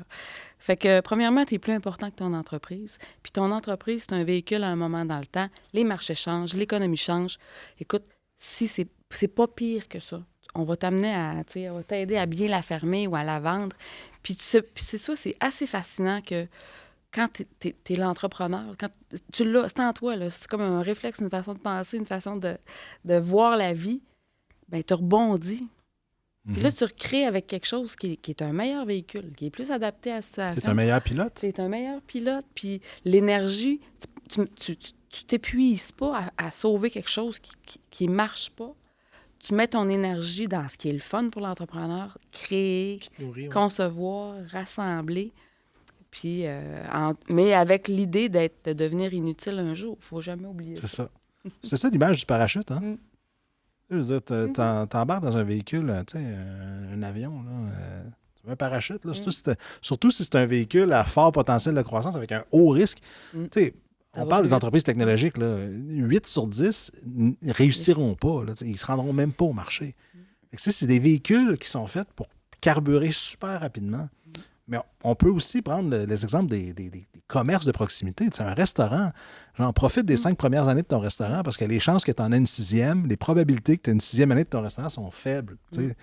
Fait que, premièrement, tu es plus important que ton entreprise. Puis ton entreprise, c'est un véhicule à un moment dans le temps. Les marchés changent, l'économie change. Écoute, si c'est pas pire que ça. On va t'amener on va t'aider à bien la fermer ou à la vendre. Puis c'est ça, c'est assez fascinant que quand tu es l'entrepreneur, quand tu l'as, c'est en toi, là, c'est comme un réflexe, une façon de penser, une façon de voir la vie, bien, tu rebondis. Puis là, tu recrées avec quelque chose qui est un meilleur véhicule, qui est plus adapté à la situation. C'est un meilleur pilote. C'est un meilleur pilote. Puis l'énergie, tu t'épuises pas à sauver quelque chose qui marche pas. Tu mets ton énergie dans ce qui est le fun pour l'entrepreneur, créer, concevoir, rassembler. Puis, mais avec l'idée de devenir inutile un jour. Il ne faut jamais oublier ça. C'est ça. C'est ça l'image du parachute, hein? Je veux dire, t'embarques dans un véhicule, tu sais, un avion, là, tu veux un parachute, là, surtout si c'est un véhicule à fort potentiel de croissance avec un haut risque. Tu sais, on parle des entreprises technologiques, là, 8 sur 10 ne réussiront pas. Là, ils ne se rendront même pas au marché. C'est des véhicules qui sont faits pour carburer super rapidement. Mais on peut aussi prendre les exemples des commerces de proximité. Tu sais, un restaurant, j'en profite des 5 premières années de ton restaurant parce que les chances que tu en aies une 6e, les probabilités que tu aies une 6e année de ton restaurant sont faibles. Tu sais.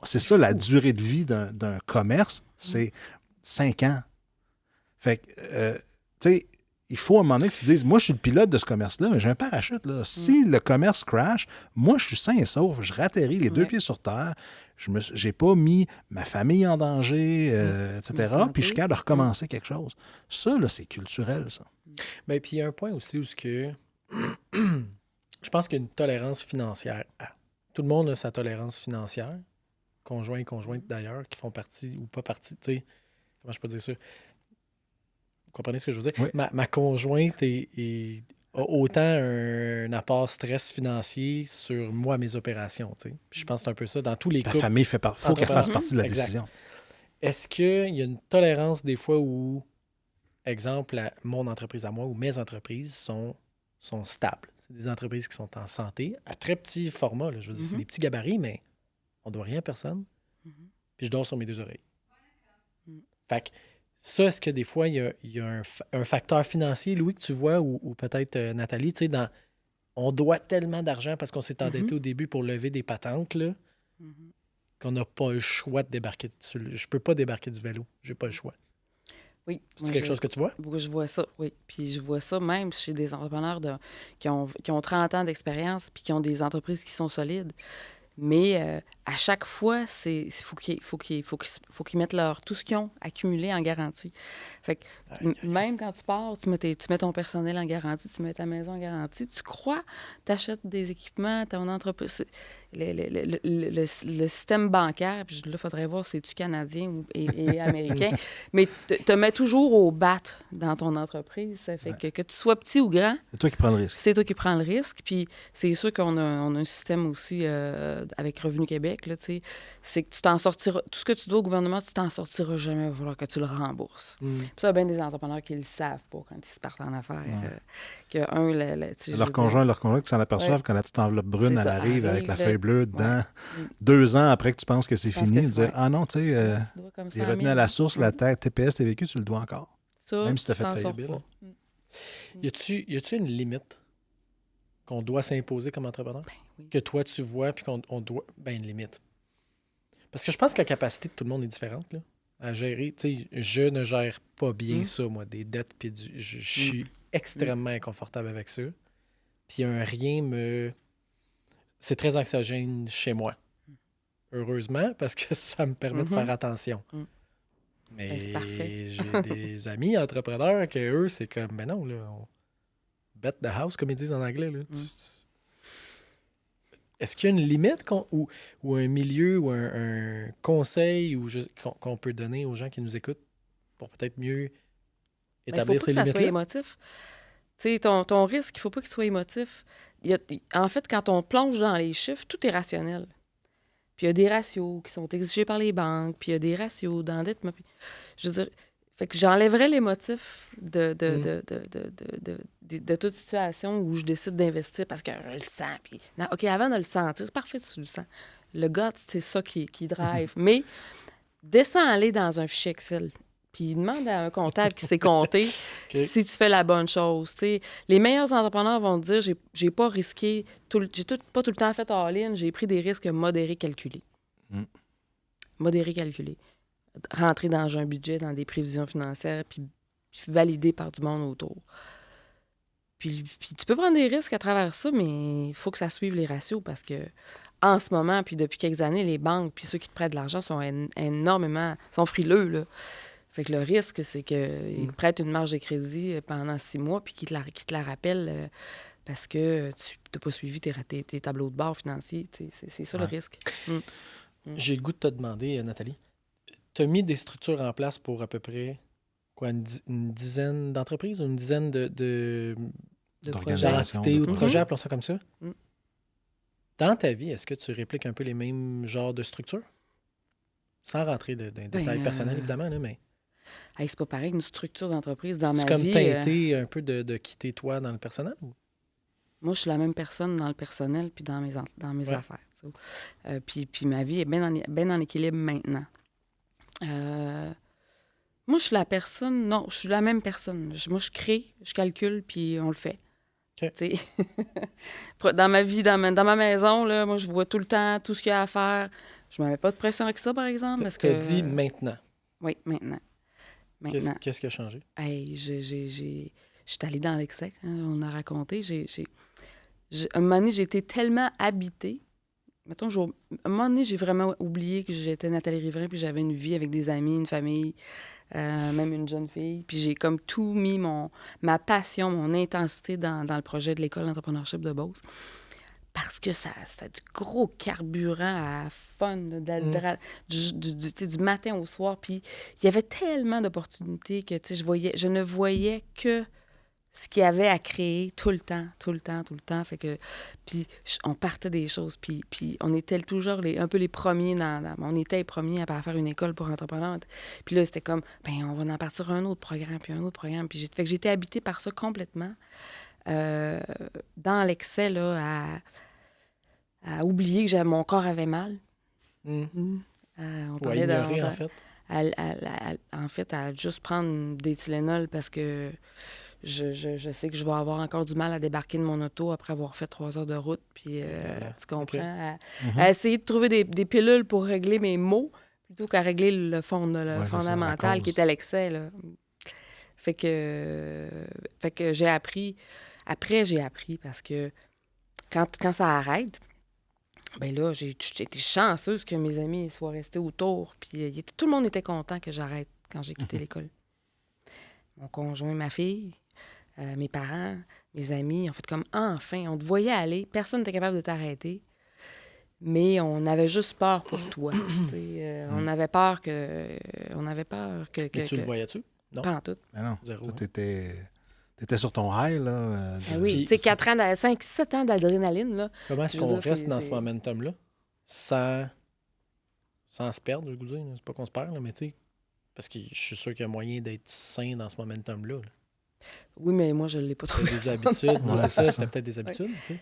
C'est ça, la durée de vie d'un commerce, c'est 5 ans. Fait que, tu sais, il faut à un moment donné que tu dises, moi, je suis le pilote de ce commerce-là, mais j'ai un parachute. Là. Si le commerce crash, moi, je suis sain et sauf. Je ratterris les deux pieds sur terre. Je n'ai pas mis ma famille en danger, etc. Puis je suis capable de recommencer quelque chose. Ça, là, c'est culturel, ça. Ben, puis il y a un point aussi où je pense qu'il y a une tolérance financière. Tout le monde a sa tolérance financière, conjoint et conjointe d'ailleurs, qui font partie ou pas partie, tu sais, comment je peux dire ça? Vous comprenez ce que je veux dire? Oui. Ma conjointe a autant un apport stress financier sur moi, mes opérations, tu sais. Puis je pense que c'est un peu ça dans tous les Ta couples. famille faut qu'elle fasse partie de la Exact. décision. Est-ce qu'il y a une tolérance des fois où, exemple, mon entreprise à moi ou mes entreprises sont stables? C'est des entreprises qui sont en santé, à très petit format. Là, je veux dire, c'est des petits gabarits, mais on ne doit rien à personne. Puis je dors sur mes deux oreilles. Fait que ça, est-ce que des fois, il y a un facteur financier, Louis, que tu vois, ou peut-être Nathalie, tu sais, on doit tellement d'argent parce qu'on s'est endetté au début pour lever des patentes, là, qu'on n'a pas le choix de débarquer. Je peux pas débarquer du vélo. J'ai pas le choix. Oui. C'est quelque chose que tu vois? Je vois ça, oui. Puis je vois ça même chez des entrepreneurs qui ont 30 ans d'expérience puis qui ont des entreprises qui sont solides. Mais à chaque fois, faut qu'ils mettent tout ce qu'ils ont accumulé en garantie. Fait que même quand tu pars, tu mets ton personnel en garantie, tu mets ta maison en garantie, tu crois, tu achètes des équipements, ton entreprise. Le système bancaire, puis là, il faudrait voir si c'est-tu canadien et américain, mais te met toujours au bat dans ton entreprise. Ça fait que tu sois petit ou grand, c'est toi qui prends le risque. C'est toi qui prends le risque. Puis c'est sûr qu'on a un système aussi avec Revenu Québec, là, c'est que tu t'en sortiras. Tout ce que tu dois au gouvernement, tu t'en sortiras jamais. Il va falloir que tu le rembourses. Puis ça, il y a bien des entrepreneurs qui ne le savent pas quand ils se partent en affaires. Leur conjoint qui s'en aperçoivent quand la petite enveloppe brune, elle arrive avec la feuille bleue dedans. 2 ans après que tu penses que c'est fini, dire ah non, tu sais, les retenus à la source, la TPS, TVQ, tu le dois encore. Ça, même si tu as fait faillite. Y a-tu une limite qu'on doit s'imposer comme entrepreneur? Oui. Que toi, tu vois, puis qu'on doit... Ben, une limite. Parce que je pense que la capacité de tout le monde est différente, là, à gérer. Tu sais, je ne gère pas bien ça, moi, des dettes, puis je suis extrêmement inconfortable avec ça. Puis c'est très anxiogène chez moi. Heureusement, parce que ça me permet de faire attention. Mais c'est parfait. j'ai des amis entrepreneurs que eux, c'est comme, ben non, là, on bet the house, comme ils disent en anglais. Là. Est-ce qu'il y a une limite ou un milieu ou un conseil qu'on peut donner aux gens qui nous écoutent pour peut-être mieux établir ces limites-là? Il ne faut pas que ça soit émotif. Tu sais, ton risque, il ne faut pas qu'il soit émotif. En fait, quand on plonge dans les chiffres, tout est rationnel. Puis il y a des ratios qui sont exigés par les banques, puis il y a des ratios d'endettement. Je veux dire, fait que j'enlèverais l'émotif de toute situation où je décide d'investir parce que je le sens. Puis, non, OK, avant de le sentir, c'est parfait si tu le sens. Le gut, c'est ça qui drive. Mais descends aller dans un fichier Excel, puis demande à un comptable qui sait compter si tu fais la bonne chose. T'sais. Les meilleurs entrepreneurs vont te dire j'ai pas risqué, pas tout le temps fait all-in, j'ai pris des risques modérés calculés. Modérés calculés. Rentrer dans un budget, dans des prévisions financières, puis validé par du monde autour. Puis tu peux prendre des risques à travers ça, mais il faut que ça suive les ratios parce que en ce moment, puis depuis quelques années, les banques puis ceux qui te prêtent de l'argent sont frileux, là. Fait que le risque, c'est qu'ils te prêtent une marge de crédit pendant 6 mois puis qu'ils te la rappellent parce que tu n'as pas suivi tes tableaux de bord financiers. C'est ça le risque. J'ai le goût de te demander, Nathalie, tu as mis des structures en place pour à peu près une dizaine d'entreprises ou une dizaine d'entités ou de projets, appelons ça comme ça? Dans ta vie, est-ce que tu répliques un peu les mêmes genres de structures? Sans rentrer dans les détails personnels, évidemment, là, mais... Hey, c'est pas pareil une structure d'entreprise dans ma vie. C'est comme teinté un peu de quitter toi dans le personnel? Ou? Moi, je suis la même personne dans le personnel puis dans mes affaires. Puis ma vie est bien en équilibre maintenant. Moi, je suis la personne... Non, je suis la même personne. Moi, je crée, je calcule, puis on le fait. Okay. Dans ma vie, dans ma maison, là, moi, je vois tout le temps tout ce qu'il y a à faire. Je ne me mets pas de pression avec ça, par exemple. Tu as dit maintenant. Oui, maintenant. Qu'est-ce qui a changé? Hey, j'étais allée dans l'excès, hein, on a raconté. À un moment donné, j'ai été tellement habitée. Mettons, à un moment donné, j'ai vraiment oublié que j'étais Nathalie Riverain, puis j'avais une vie avec des amis, une famille, même une jeune fille. Puis j'ai comme tout mis ma passion, mon intensité dans le projet de l'École d'entrepreneurship de Beauce. Parce que c'était du gros carburant à fun, là, du matin au soir. Puis il y avait tellement d'opportunités que je ne voyais que ce qu'il y avait à créer tout le temps. Fait que, puis on partait des choses. Puis on était toujours un peu les premiers on était les premiers à faire une école pour entrepreneurs. Puis là, c'était comme, ben on va en partir un autre programme, puis un autre programme. Puis fait que j'étais habitée par ça complètement. Dans l'excès, là, à oublier que mon corps avait mal. On parlait ignorer, en fait. En fait, à juste prendre des Tylenol parce que je sais que je vais avoir encore du mal à débarquer de mon auto après avoir fait 3 heures de route. Puis, tu comprends? À essayer de trouver des pilules pour régler mes maux plutôt qu'à régler le fondamental qui était l'excès, là. Fait que j'ai appris. Après, j'ai appris parce que quand ça arrête, ben là, j'ai été chanceuse que mes amis soient restés autour. Puis tout le monde était content que j'arrête quand j'ai quitté l'école. Mon conjoint, ma fille, mes parents, mes amis, ont fait comme enfin, on te voyait aller, personne n'était capable de t'arrêter. Mais on avait juste peur pour toi. On avait peur que. Mais tu le voyais-tu? Non. Pas en tout. Ben non. Zéro. Toi, t'étais sur ton high, là. Oui, tu sais, 5-7 ans d'adrénaline, là. Comment est-ce Je veux qu'on dire, reste dans ce momentum-là sans se perdre, je veux dire? C'est pas qu'on se perd, là, mais tu sais, parce que je suis sûr qu'il y a moyen d'être sain dans ce momentum-là. Là. Oui, mais moi, je ne l'ai pas trouvé. Des habitudes, non, Ouais, c'est ça, c'est c'était ça. peut-être des habitudes, tu sais.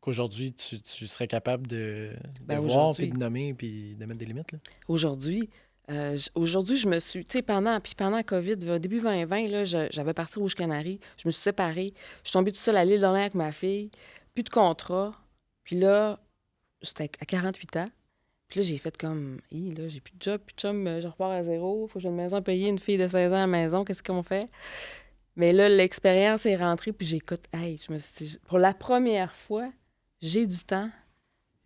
Qu'aujourd'hui, tu serais capable de voir, aujourd'hui. puis de nommer, puis de mettre des limites, là. Aujourd'hui, je me suis... Tu sais, pendant COVID, début 2020, là, j'avais parti Rouge Canary. Je me suis séparée. Je suis tombée toute seule à l'île d'Orléans avec ma fille. Plus de contrat. Puis là, c'était à 48 ans. Puis là, j'ai fait comme, là, j'ai plus de job, plus de chum, je repars à zéro. Faut que j'ai une maison à payer, une fille de 16 ans à la maison. Qu'est-ce qu'on fait? Mais là, l'expérience est rentrée, puis j'écoute. Je me suis dit, pour la première fois, j'ai du temps.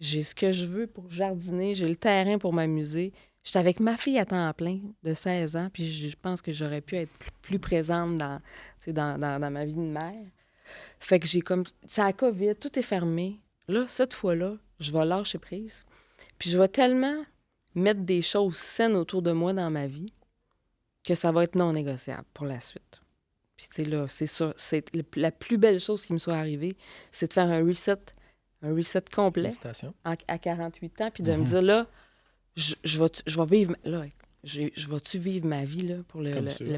J'ai ce que je veux pour jardiner. J'ai le terrain pour m'amuser. J'étais avec ma fille à temps plein de 16 ans, puis je pense que j'aurais pu être plus présente dans ma vie de mère. Fait que j'ai comme... C'est la COVID, tout est fermé. Là, cette fois-là, je vais lâcher prise. Puis je vais tellement mettre des choses saines autour de moi dans ma vie que ça va être non négociable pour la suite. Puis tu sais, là, c'est ça. La plus belle chose qui me soit arrivée, c'est de faire un reset complet Félicitations. à 48 ans, puis de me dire, là, je vais vivre... Là, je vais-tu vivre ma vie, là, pour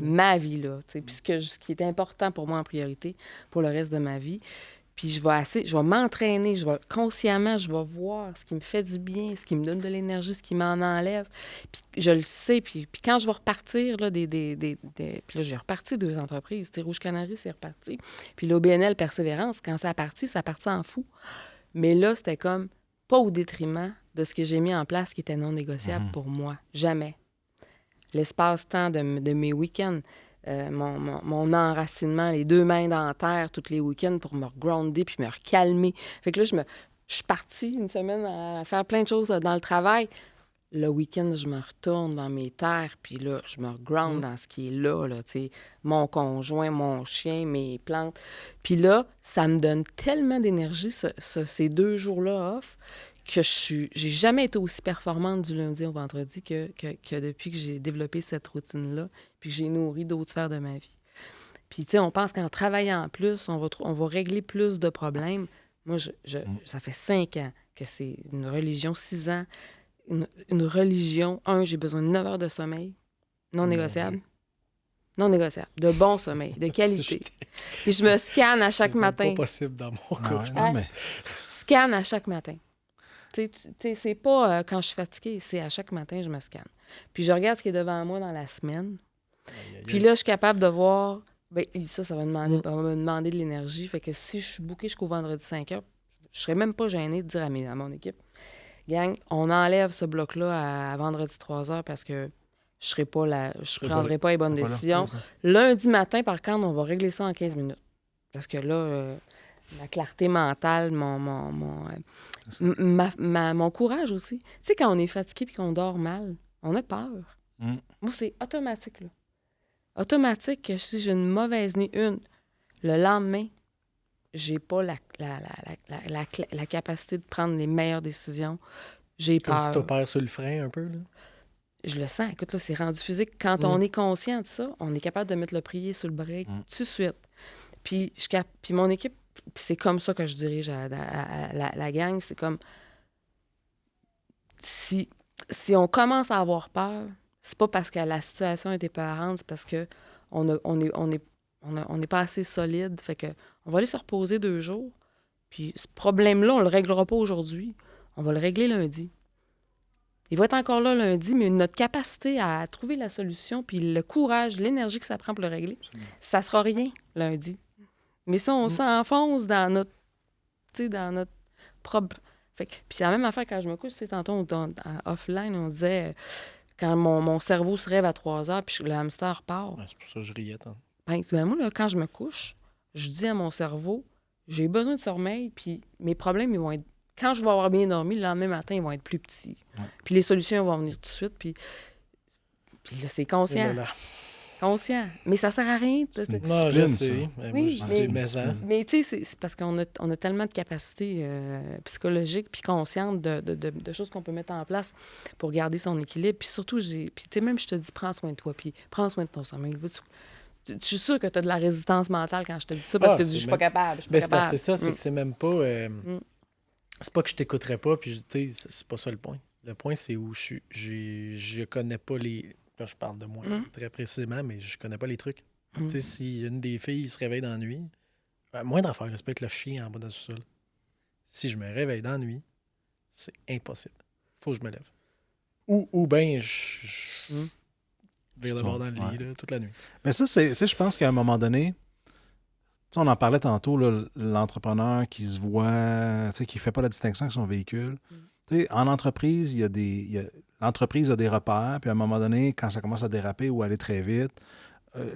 ma vie, là, tu sais, puis ce qui est important pour moi en priorité pour le reste de ma vie. Puis je vais m'entraîner, consciemment, je vais voir ce qui me fait du bien, ce qui me donne de l'énergie, ce qui m'en enlève. Puis je le sais, puis quand je vais repartir, là, puis là, j'ai reparti 2 entreprises. Tu sais, Rouge Canary, c'est reparti. Puis l'OBNL Persévérance, quand ça a parti en fou. Mais là, c'était comme pas au détriment de ce que j'ai mis en place qui était non négociable pour moi. Jamais. L'espace-temps de mes week-ends, mon enracinement, les 2 mains dans la terre tous les week-ends pour me grounder puis me recalmer. Fait que là, je suis partie une semaine à faire plein de choses dans le travail. Le week-end, je me retourne dans mes terres, puis là, je me ground dans ce qui est là, tu sais, mon conjoint, mon chien, mes plantes. Puis là, ça me donne tellement d'énergie, ces 2 jours-là off, que j'ai jamais été aussi performante du lundi au vendredi que depuis que j'ai développé cette routine-là, puis que j'ai nourri d'autres sphères de ma vie. Puis, tu sais, on pense qu'en travaillant plus, on va régler plus de problèmes. Moi, ça fait 5 ans que c'est une religion, 6 ans. Une religion, j'ai besoin de 9 heures de sommeil, non négociable. Non négociable. De bon sommeil, de qualité. Puis je me scanne à chaque matin. C'est pas possible dans mon cas. Non, mais... Scanne à chaque matin. Tu sais, c'est pas quand je suis fatiguée, c'est à chaque matin, je me scanne. Puis je regarde ce qui est devant moi dans la semaine. Puis là, je suis capable de voir... Bien, ça va me demander de l'énergie. Fait que si je suis bookée jusqu'au vendredi 5 heures, je serais même pas gênée de dire à mon équipe, gang, on enlève ce bloc-là à vendredi 3 heures parce que je prendrai pas les bonnes Voilà, décisions. c'est ça. Lundi matin, par contre, on va régler ça en 15 minutes. Parce que là, ma clarté mentale, mon courage aussi. Tu sais, quand on est fatigué et qu'on dort mal, on a peur. Mm. Moi, c'est automatique, là. Automatique que si j'ai une mauvaise nuit, le lendemain, j'ai pas la capacité de prendre les meilleures décisions. J'ai Comme si peur. t'opères sur le frein un peu, là. Je le sens. Écoute, là, c'est rendu physique. Quand on est conscient de ça, on est capable de mettre le prier sur le break tout de suite. Puis, puis mon équipe, puis c'est comme ça que je dirige la gang. C'est comme... Si on commence à avoir peur, c'est pas parce que la situation est épeurante, c'est parce que on n'est pas assez solide. Fait que on va aller se reposer 2 jours. Puis ce problème-là, on le réglera pas aujourd'hui. On va le régler lundi. Il va être encore là lundi, mais notre capacité à trouver la solution, puis le courage, l'énergie que ça prend pour le régler, ça sera rien lundi. Mais si on s'enfonce dans notre propre... Fait que, puis c'est la même affaire quand je me couche. Tu sais, tantôt, offline, on disait, quand mon cerveau se rêve à 3 heures, puis le hamster part. Ouais, c'est pour ça que je riais tant. Ben, moi, là, quand je me couche, je dis à mon cerveau, j'ai besoin de sommeil, puis mes problèmes, ils vont être... Quand je vais avoir bien dormi, le lendemain matin, ils vont être plus petits. Ouais. Puis les solutions vont venir tout de suite, puis là, c'est conscient. Et là. Conscient. Mais ça sert à rien. C'est une Non, je discipline, sais. ça. Mais Oui, moi, je mais- dis, mais ça. Mais tu sais, c'est parce qu'on a tellement de capacités psychologiques puis conscientes de choses qu'on peut mettre en place pour garder son équilibre. Puis surtout, puis tu sais, même je te dis, prends soin de toi, puis prends soin de ton sommeil. Je suis sûre que tu as de la résistance mentale quand je te dis ça, parce que je suis pas capable. Je suis pas Ben, c'est parce que capable. c'est ça, c'est que c'est même pas... C'est pas que je t'écouterais pas, puis tu sais, c'est pas ça le point. Le point, c'est où je connais pas les... Là, je parle de moi très précisément, mais je connais pas les trucs. Tu sais, si une des filles se réveille dans la nuit, moindre affaire, là, ça peut être le chien en bas de sous-sol. Si je me réveille dans la nuit, c'est impossible. Faut que je me lève. Ou bien je vire le bord dans le lit là, toute la nuit. Mais ça, je pense qu'à un moment donné, tu sais, on en parlait tantôt, là, l'entrepreneur qui se voit, tu sais, qui ne fait pas la distinction avec son véhicule. Tu sais, en entreprise, l'entreprise a des repères, puis à un moment donné, quand ça commence à déraper ou aller très vite,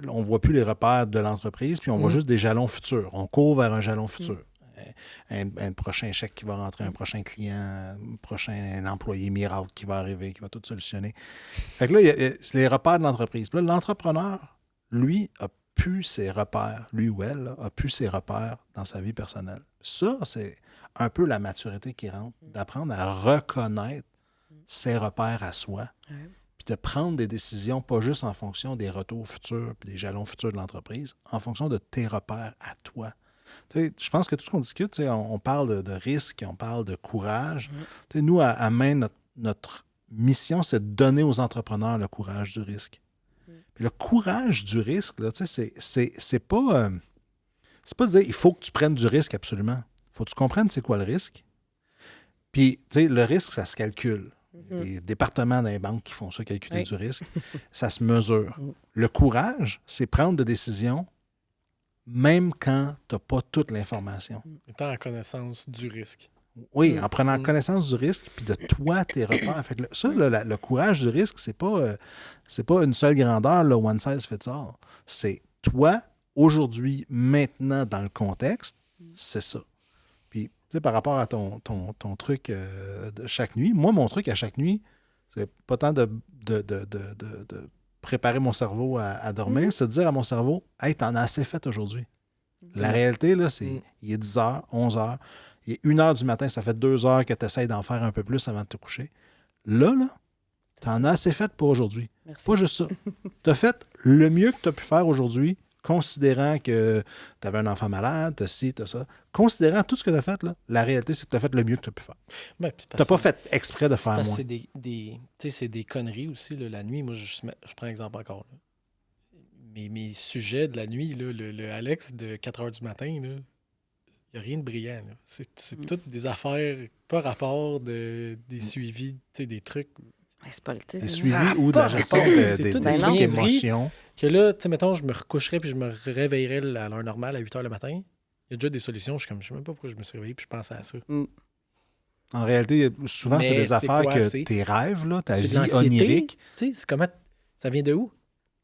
on ne voit plus les repères de l'entreprise, puis on voit juste des jalons futurs. On court vers un jalon futur. Un prochain chèque qui va rentrer, un prochain client, un prochain employé miracle qui va arriver, qui va tout solutionner. Fait que là, il y a les repères de l'entreprise. Puis là, l'entrepreneur, lui, a plus ses repères, lui ou elle, là, a plus ses repères dans sa vie personnelle. Ça, c'est un peu la maturité qui rentre, d'apprendre à reconnaître ses repères à soi, puis de prendre des décisions pas juste en fonction des retours futurs puis des jalons futurs de l'entreprise, en fonction de tes repères à toi. Tu sais, je pense que tout ce qu'on discute, tu sais, on parle de risque, on parle de courage. Tu sais, nous, à main, notre mission, c'est de donner aux entrepreneurs le courage du risque. Puis le courage du risque, là, tu sais, c'est pas de dire il faut que tu prennes du risque absolument. Il faut que tu comprennes c'est quoi le risque. Puis, tu sais, le risque, ça se calcule. Il y a des départements dans les banques qui font ça, calculer du risque. Ça se mesure. Le courage, c'est prendre des décisions même quand tu n'as pas toute l'information. Étant en connaissance du risque. Oui, en prenant connaissance du risque, puis de toi, tes repères. Fait que ça, le courage du risque, c'est pas une seule grandeur, le one size fits all. C'est toi, aujourd'hui, maintenant, dans le contexte, c'est ça. Puis, tu sais, par rapport à ton truc de chaque nuit, moi, mon truc à chaque nuit, c'est pas tant de préparer mon cerveau à dormir, c'est de dire à mon cerveau, « Hey, t'en as assez fait aujourd'hui. » La réalité, là, c'est il est 10h, 11h, il est 1h du matin, ça fait 2 heures que tu essaies d'en faire un peu plus avant de te coucher. Là, t'en as assez fait pour aujourd'hui. Merci. Pas juste ça. Tu as fait le mieux que tu as pu faire aujourd'hui, considérant que tu avais un enfant malade, tu as ci, tu as ça. Considérant tout ce que tu as fait, là, la réalité, c'est que tu as fait le mieux que tu as pu faire. Ben, Tu n'as pas fait exprès de faire parce que moins. c'est tu sais, c'est des conneries aussi, là, la nuit. Moi, je prends exemple encore. Là. Mes sujets de la nuit, là, le Alex de 4 h du matin, il n'y a rien de brillant. Là. C'est toutes des affaires, pas rapport des suivis, tu sais, des trucs. Mais c'est pas le Des titre. suivis ou de la gestion C'est des toutes des émotions. Que là, tu sais, mettons, je me recoucherais puis je me réveillerais à l'heure normale à 8 h le matin. Il y a déjà des solutions. Je sais même pas pourquoi je me suis réveillé puis je pensais à ça. En réalité, souvent, Mais c'est des c'est affaires quoi, que tu sais? tes rêves, là, ta C'est de vie l'anxiété. onirique. Tu sais, c'est comment Ça vient de où?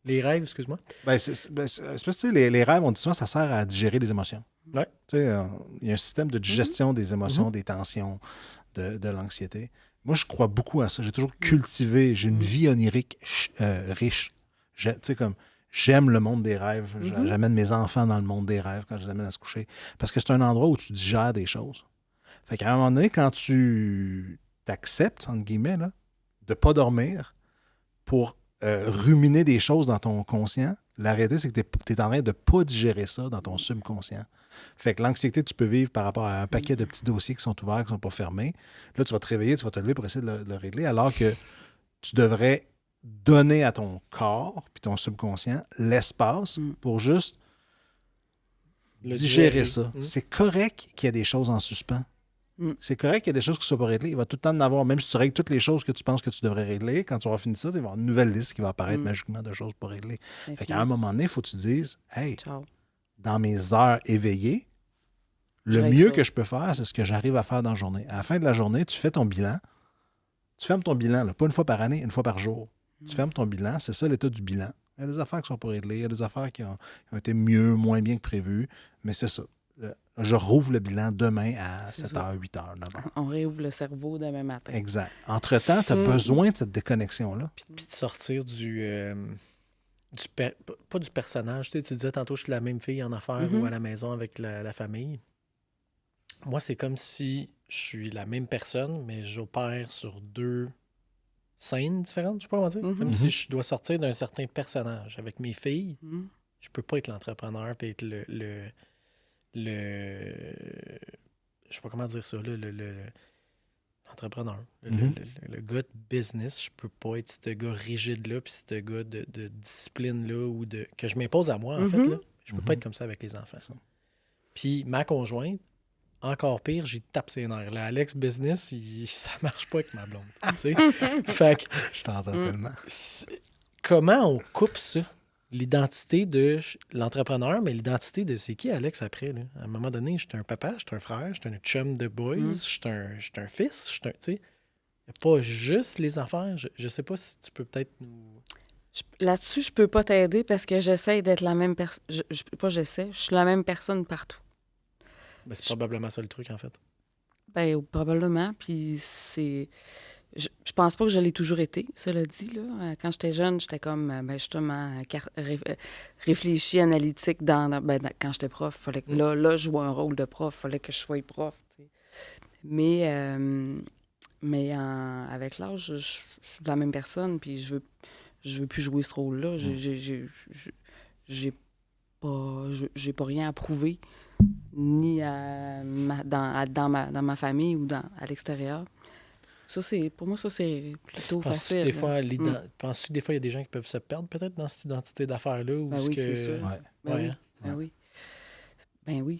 Les rêves, excuse-moi. C'est parce que les rêves, on dit souvent, ça sert à digérer les émotions. Ouais. Tu sais, il y a un système de digestion des émotions, des tensions, de l'anxiété. Moi, je crois beaucoup à ça. J'ai toujours cultivé, j'ai une vie onirique riche. Tu sais, comme j'aime le monde des rêves. J'amène mes enfants dans le monde des rêves quand je les amène à se coucher. Parce que c'est un endroit où tu digères des choses. Fait qu'à un moment donné, quand tu t'acceptes, entre guillemets, là, de ne pas dormir pour ruminer des choses dans ton conscient, la réalité, c'est que tu es en train de ne pas digérer ça dans ton subconscient. Fait que l'anxiété que tu peux vivre par rapport à un paquet de petits dossiers qui sont ouverts, qui ne sont pas fermés, là, tu vas te réveiller, tu vas te lever pour essayer de le régler, alors que tu devrais donner à ton corps puis ton subconscient l'espace pour juste digérer ça. C'est correct qu'il y ait des choses en suspens. C'est correct qu'il y ait des choses qui ne soient pas réglées. Il va tout le temps en avoir, même si tu règles toutes les choses que tu penses que tu devrais régler, quand tu auras fini ça, il va y avoir une nouvelle liste qui va apparaître magiquement de choses pour régler. Fait qu'à un moment donné, il faut que tu dises, hey, dans mes heures éveillées, le mieux que je peux faire, c'est ce que j'arrive à faire dans la journée. À la fin de la journée, tu fais ton bilan. Tu fermes ton bilan, là, pas une fois par année, une fois par jour. Tu fermes ton bilan, c'est ça l'état du bilan. Il y a des affaires qui ne sont pas réglées, il y a des affaires qui ont été mieux, moins bien que prévu, mais c'est ça. Je rouvre le bilan demain à 7h, 8h, 9h. On réouvre le cerveau demain matin. Exact. Entre-temps, tu as besoin de cette déconnexion-là. Puis de sortir pas du personnage. Tu disais tantôt, je suis la même fille en affaires ou à la maison avec la famille. Moi, c'est comme si je suis la même personne, mais j'opère sur 2 scènes différentes, je sais pas comment dire. Comme si je dois sortir d'un certain personnage. Avec mes filles, je peux pas être l'entrepreneur et être le je sais pas comment dire ça, l'entrepreneur, le gars de business. Je peux pas être ce gars rigide-là puis ce gars de discipline-là ou que je m'impose à moi, en fait. Là. Je peux pas être comme ça avec les enfants. Puis ma conjointe, encore pire, j'y tape ses nerfs. Là, Alex Business, ça marche pas avec ma blonde. Tu sais? Fait que, je t'entends tellement. Comment on coupe ça? L'identité de l'entrepreneur, mais l'identité de c'est qui Alex après? Là? À un moment donné, je suis un papa, je suis un frère, je suis un chum de boys, je suis un fils, je suis un. Tu sais, il n'y a pas juste les affaires. Je sais pas si tu peux peut-être nous. Là-dessus, je peux pas t'aider parce que j'essaie d'être la même personne. Je suis la même personne partout. Ben, c'est probablement ça le truc, en fait. Ben, probablement. Puis c'est. Je pense pas que je l'ai toujours été, cela dit. Là. Quand j'étais jeune, j'étais comme, justement, réfléchi, analytique. Quand j'étais prof, fallait que là, je jouais un rôle de prof, fallait que je sois prof. T'sais. Mais avec l'âge, je suis la même personne, puis je veux plus jouer ce rôle-là. J'ai pas rien à prouver, ni dans ma famille ou à l'extérieur. Pour moi, c'est plutôt facile. Penses-tu que des fois, il y a des gens qui peuvent se perdre peut-être dans cette identité d'affaires-là? Oui, c'est sûr. Ben oui.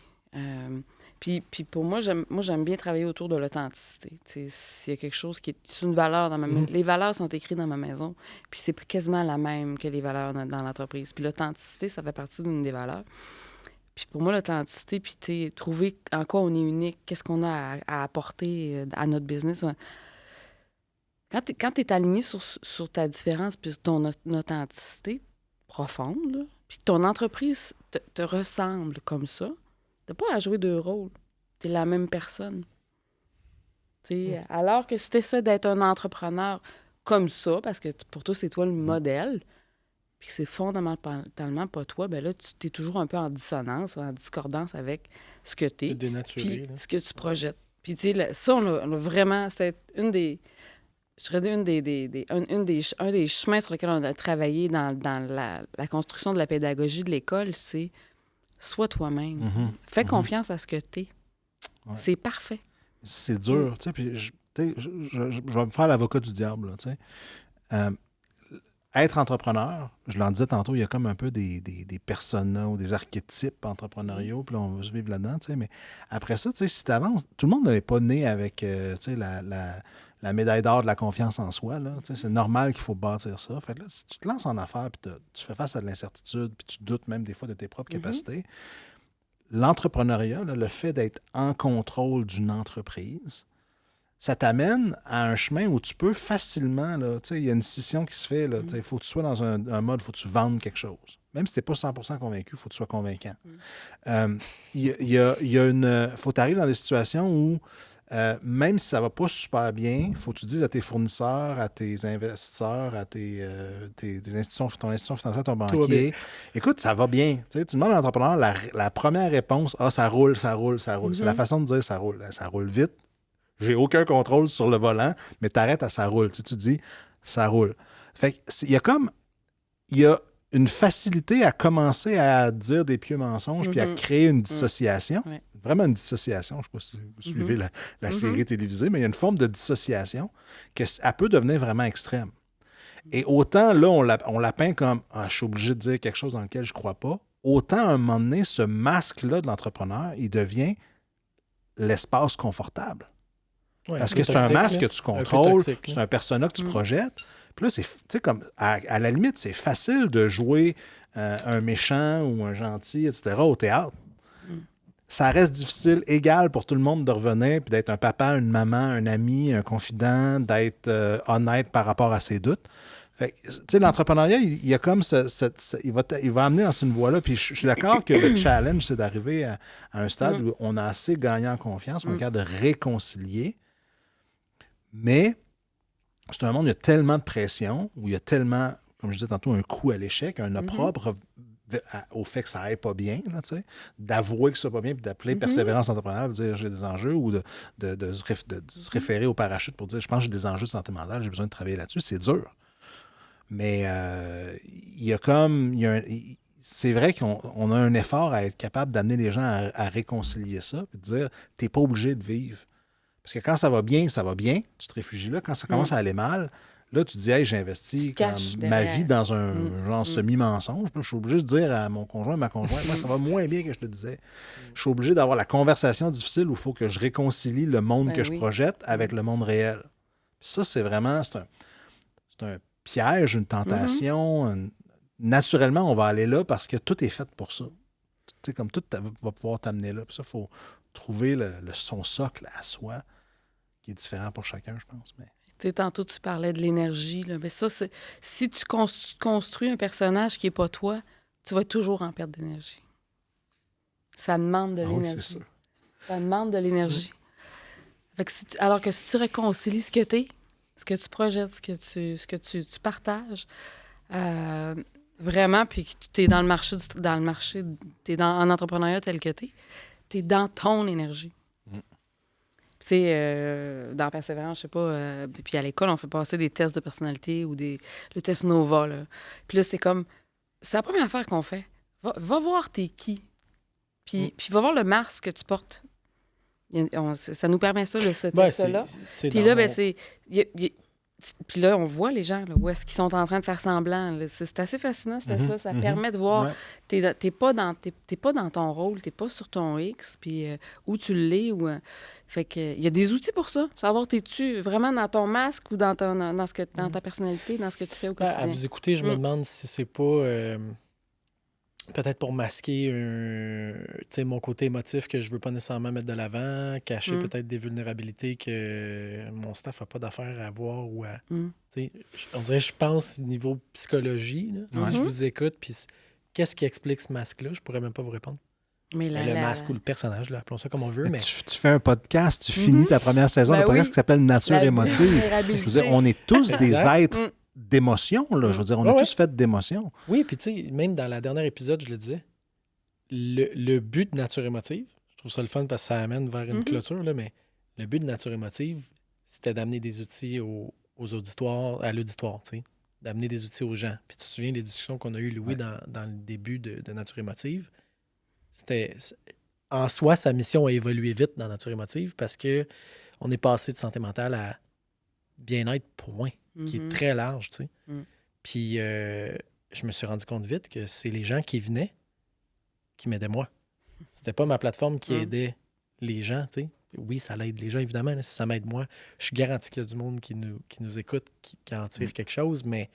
Puis pour moi, j'aime bien travailler autour de l'authenticité. S'il y a quelque chose qui est une valeur dans ma maison, les valeurs sont écrites dans ma maison, puis c'est quasiment la même que les valeurs dans l'entreprise. Puis l'authenticité, ça fait partie d'une des valeurs. Puis pour moi, l'authenticité, puis trouver en quoi on est unique, qu'est-ce qu'on a à apporter à notre business. Quand tu es aligné sur ta différence puis sur ton authenticité profonde, là, puis que ton entreprise te ressemble comme ça, t'as pas à jouer 2 rôles. Tu es la même personne. Alors que si tu essaies d'être un entrepreneur comme ça, parce que pour toi, c'est toi le modèle, puis que c'est fondamentalement pas toi, ben là, tu es toujours un peu en dissonance, en discordance avec ce que tu es, puis ce que tu projettes. Puis, tu sais, ça, on a vraiment... C'était un des chemins sur lesquels on a travaillé dans la construction de la pédagogie de l'école, c'est sois toi-même. Fais confiance à ce que tu es. Ouais. C'est parfait. C'est dur, tu sais, puis je vais me faire l'avocat du diable, tu sais. Être entrepreneur, je l'en disais tantôt, il y a comme un peu des personas ou des archétypes entrepreneuriaux, puis là, on va se vivre là-dedans, tu sais, mais après ça, tu sais, si tu avances, tout le monde n'est pas né avec, tu sais, la médaille d'or de la confiance en soi, là, tu sais, c'est normal qu'il faut bâtir ça. Fait que là, si tu te lances en affaires, puis tu fais face à de l'incertitude, puis tu doutes même des fois de tes propres capacités, l'entrepreneuriat, là, le fait d'être en contrôle d'une entreprise, ça t'amène à un chemin où tu peux facilement, là, tu sais, il y a une scission qui se fait, là, tu sais, il faut que tu sois dans un mode, il faut que tu vendes quelque chose. Même si tu n'es pas 100% convaincu, il faut que tu sois convaincant. Faut que tu arrives dans des situations où, même si ça ne va pas super bien, il faut que tu dises à tes fournisseurs, à tes investisseurs, à tes institutions, ton institution financière, ton banquier, écoute, ça va bien. Tu sais, tu demandes à l'entrepreneur la première réponse, ça roule, ça roule, ça roule. C'est la façon de dire ça roule vite. J'ai aucun contrôle sur le volant, mais t'arrêtes à ça roule. Tu sais, tu dis ça roule. Fait que il y a une facilité à commencer à dire des pieux mensonges puis à créer une dissociation. Vraiment une dissociation. Je ne sais pas si vous suivez la série télévisée, mais il y a une forme de dissociation qu'elle peut devenir vraiment extrême. Et autant, là, on la peint comme je suis obligé de dire quelque chose dans lequel je ne crois pas, autant, à un moment donné, ce masque-là de l'entrepreneur, il devient l'espace confortable. Ouais, parce que c'est un masque que tu contrôles, c'est un persona que tu projettes. Puis là, c'est, tu sais, comme à la limite, c'est facile de jouer un méchant ou un gentil, etc., au théâtre. Ça reste difficile, égal pour tout le monde de revenir puis d'être un papa, une maman, un ami, un confident, d'être honnête par rapport à ses doutes. Fait que, tu sais, l'entrepreneuriat, il y a comme il va amener dans une voie-là. Puis je suis d'accord que le challenge, c'est d'arriver à un stade où on a assez gagné en confiance, on est capable de réconcilier. Mais c'est un monde où il y a tellement de pression, où il y a tellement, comme je disais tantôt, un coup à l'échec, un opprobre au fait que ça n'aille pas bien, là, d'avouer que ça va pas bien, puis d'appeler persévérance entrepreneuriale, de dire j'ai des enjeux, ou de se référer au parachute pour dire je pense que j'ai des enjeux de santé mentale, j'ai besoin de travailler là-dessus. C'est dur. Mais il y a comme... c'est vrai qu'on a un effort à être capable d'amener les gens à réconcilier ça, puis de dire t'es pas obligé de vivre. Parce que quand ça va bien, tu te réfugies là. Quand ça commence à aller mal, là, tu te dis, hey, j'ai investi ma vie dans un genre semi-mensonge. Je suis obligé de dire à mon conjoint, ma conjointe, moi, ça va moins bien que je te disais. Je suis obligé d'avoir la conversation difficile où il faut que je réconcilie le monde que je projette avec le monde réel. Puis ça, c'est vraiment, c'est un piège, une tentation. Naturellement, on va aller là parce que tout est fait pour ça. Tu sais, comme tout va pouvoir t'amener là. Puis ça, il faut trouver son socle à soi, qui est différent pour chacun, je pense. Mais... Tu sais, tantôt, tu parlais de l'énergie. Là. Mais ça, si tu construis un personnage qui n'est pas toi, tu vas toujours en perdre d'énergie. Ça demande de l'énergie. Oui, c'est sûr. Ça demande de l'énergie. Fait que alors que si tu réconcilies ce que tu es, ce que tu projettes, ce que tu partages, vraiment, puis que tu es dans le marché, tu es en entrepreneuriat tel que tu es dans ton énergie. Tu sais, dans Persévérance, je sais pas, puis à l'école, on fait passer des tests de personnalité ou le test Nova, là. Puis là, c'est la première affaire qu'on fait. Va voir t'es qui. Puis va voir le masque que tu portes. Ça nous permet ça, ce test-là. Puis là, puis là, on voit les gens, là, où est-ce qu'ils sont en train de faire semblant. Là. C'est assez fascinant, ça permet de voir. T'es pas dans ton rôle, t'es pas sur ton X, puis où tu l'es. Fait que il y a des outils pour ça. Savoir, t'es-tu vraiment dans ton masque ou dans ta personnalité, dans ce que tu fais au quotidien. À vous écouter, je me demande si c'est pas... peut-être pour masquer mon côté émotif que je veux pas nécessairement mettre de l'avant, cacher peut-être des vulnérabilités que mon staff n'a pas d'affaire à voir ou à... On dirait, je pense, niveau psychologie, là, je vous écoute, puis qu'est-ce qui explique ce masque-là? Je pourrais même pas vous répondre. Mais le masque ou le personnage, là, appelons ça comme on veut. Mais... Tu fais un podcast, tu finis ta première saison de podcast qui s'appelle Nature émotive. Je veux dire, on est tous des êtres... d'émotion, là. Je veux dire, on est tous faits d'émotion. Oui, puis tu sais, même dans la dernière épisode, je le disais, le but de Nature émotive, je trouve ça le fun parce que ça amène vers une clôture, là, mais le but de Nature émotive, c'était d'amener des outils aux auditoires, à l'auditoire, tu sais, d'amener des outils aux gens. Puis tu te souviens des discussions qu'on a eues, Louis, dans le début de Nature émotive? En soi, sa mission a évolué vite dans Nature émotive parce que on est passé de santé mentale à bien-être, point. Qui est très large, tu sais. Puis je me suis rendu compte vite que c'est les gens qui venaient qui m'aidaient moi. C'était pas ma plateforme qui aidait les gens, tu sais. Oui, ça l'aide les gens, évidemment. Là, si ça m'aide moi, je suis garanti qu'il y a du monde qui nous écoute, qui en tire quelque chose, mais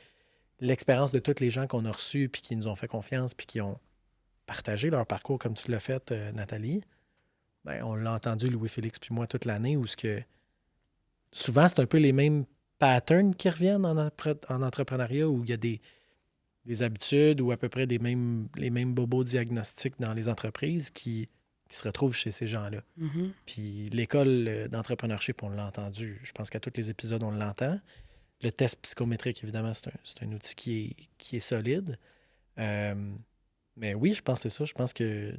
l'expérience de tous les gens qu'on a reçus puis qui nous ont fait confiance puis qui ont partagé leur parcours comme tu l'as fait, Nathalie, ben, on l'a entendu, Louis-Félix puis moi, toute l'année, où ce que souvent, c'est un peu les mêmes patterns qui reviennent en entrepreneuriat où il y a des habitudes ou à peu près les mêmes bobos diagnostiques dans les entreprises qui se retrouvent chez ces gens-là. Mhm. Puis l'école d'entrepreneurship, on l'a entendu. Je pense qu'à tous les épisodes, on l'entend. Le test psychométrique, évidemment, c'est un outil qui est solide. Mais oui, je pense que c'est ça. Je pense que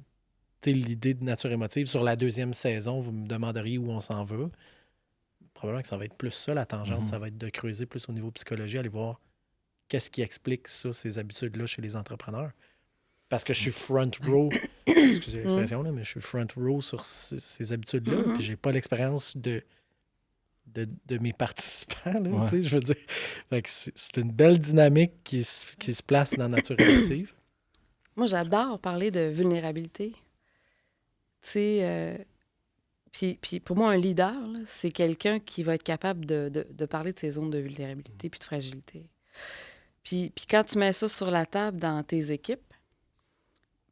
l'idée de nature émotive, sur la 2e saison, vous me demanderiez où on s'en va. Probablement que ça va être plus ça, la tangente. Ça va être de creuser plus au niveau psychologie, aller voir qu'est-ce qui explique ça, ces habitudes-là chez les entrepreneurs. Parce que je suis front row, excusez l'expression, là, mais je suis front row sur ces habitudes-là, puis j'ai pas l'expérience de mes participants, là, tu sais, je veux dire. Fait que c'est une belle dynamique qui se place dans la nature émotive. Moi, j'adore parler de vulnérabilité. Tu sais, puis pour moi, un leader, là, c'est quelqu'un qui va être capable de parler de ses zones de vulnérabilité puis de fragilité. Puis quand tu mets ça sur la table dans tes équipes,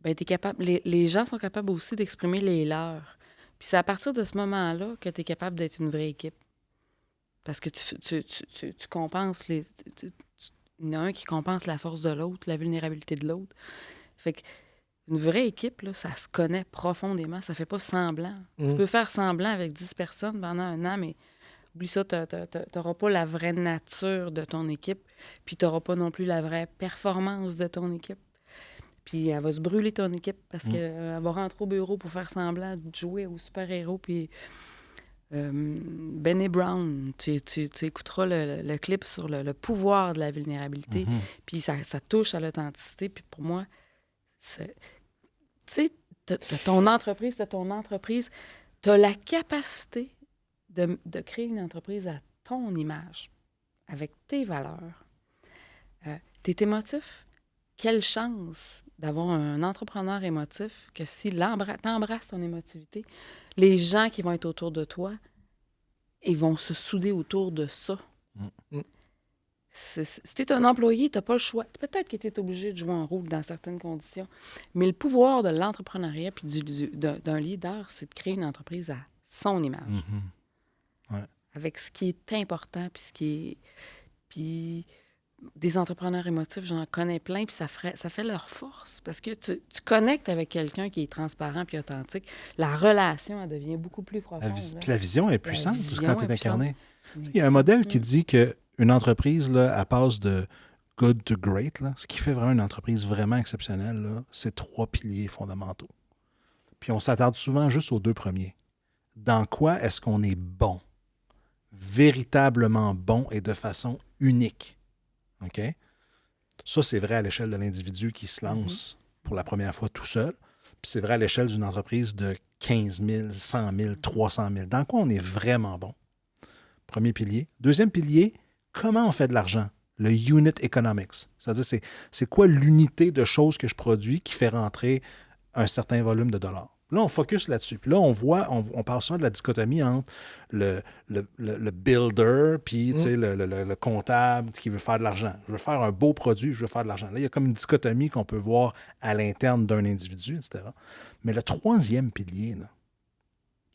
ben t'es capable, les gens sont capables aussi d'exprimer les leurs. Puis c'est à partir de ce moment-là que tu es capable d'être une vraie équipe. Parce que tu compenses il y en a un qui compense la force de l'autre, la vulnérabilité de l'autre. Fait que une vraie équipe, là, ça se connaît profondément. Ça fait pas semblant. Tu peux faire semblant avec 10 personnes pendant un an, mais oublie ça, tu n'auras pas la vraie nature de ton équipe, puis tu n'auras pas non plus la vraie performance de ton équipe. Puis elle va se brûler, ton équipe, parce qu'elle va rentrer au bureau pour faire semblant de jouer au super-héros, puis... Benny Brown, tu écouteras le clip sur le pouvoir de la vulnérabilité, puis ça touche à l'authenticité, puis pour moi, tu sais, t'as ton entreprise, t'as la capacité de créer une entreprise à ton image, avec tes valeurs. T'es émotif? Quelle chance d'avoir un entrepreneur émotif que si t'embrasses ton émotivité, les gens qui vont être autour de toi, ils vont se souder autour de ça. Si tu es un employé, tu n'as pas le choix. Peut-être que tu es obligé de jouer un rôle dans certaines conditions, mais le pouvoir de l'entrepreneuriat puis d'un leader, c'est de créer une entreprise à son image. Avec ce qui est important, puis ce qui est... Puis des entrepreneurs émotifs, j'en connais plein, puis ça fait leur force. Parce que tu connectes avec quelqu'un qui est transparent puis authentique. La relation, elle devient beaucoup plus profonde. Puis la vision est puissante quand tu es incarné. Il y a un modèle qui dit qu'une entreprise, là, elle passe de good to great. Là. Ce qui fait vraiment une entreprise vraiment exceptionnelle, là, c'est 3 piliers fondamentaux. Puis on s'attarde souvent juste aux 2 premiers. Dans quoi est-ce qu'on est bon? Véritablement bon et de façon unique. OK? Ça, c'est vrai à l'échelle de l'individu qui se lance pour la première fois tout seul. Puis c'est vrai à l'échelle d'une entreprise de 15 000, 100 000, 300 000. Dans quoi on est vraiment bon? Premier pilier. Deuxième pilier, comment on fait de l'argent? Le unit economics. C'est-à-dire, c'est quoi l'unité de choses que je produis qui fait rentrer un certain volume de dollars? Là, on focus là-dessus. Puis là, on parle souvent de la dichotomie entre le builder puis le comptable qui veut faire de l'argent. Je veux faire un beau produit, je veux faire de l'argent. Là, il y a comme une dichotomie qu'on peut voir à l'interne d'un individu, etc. Mais le 3e pilier, là,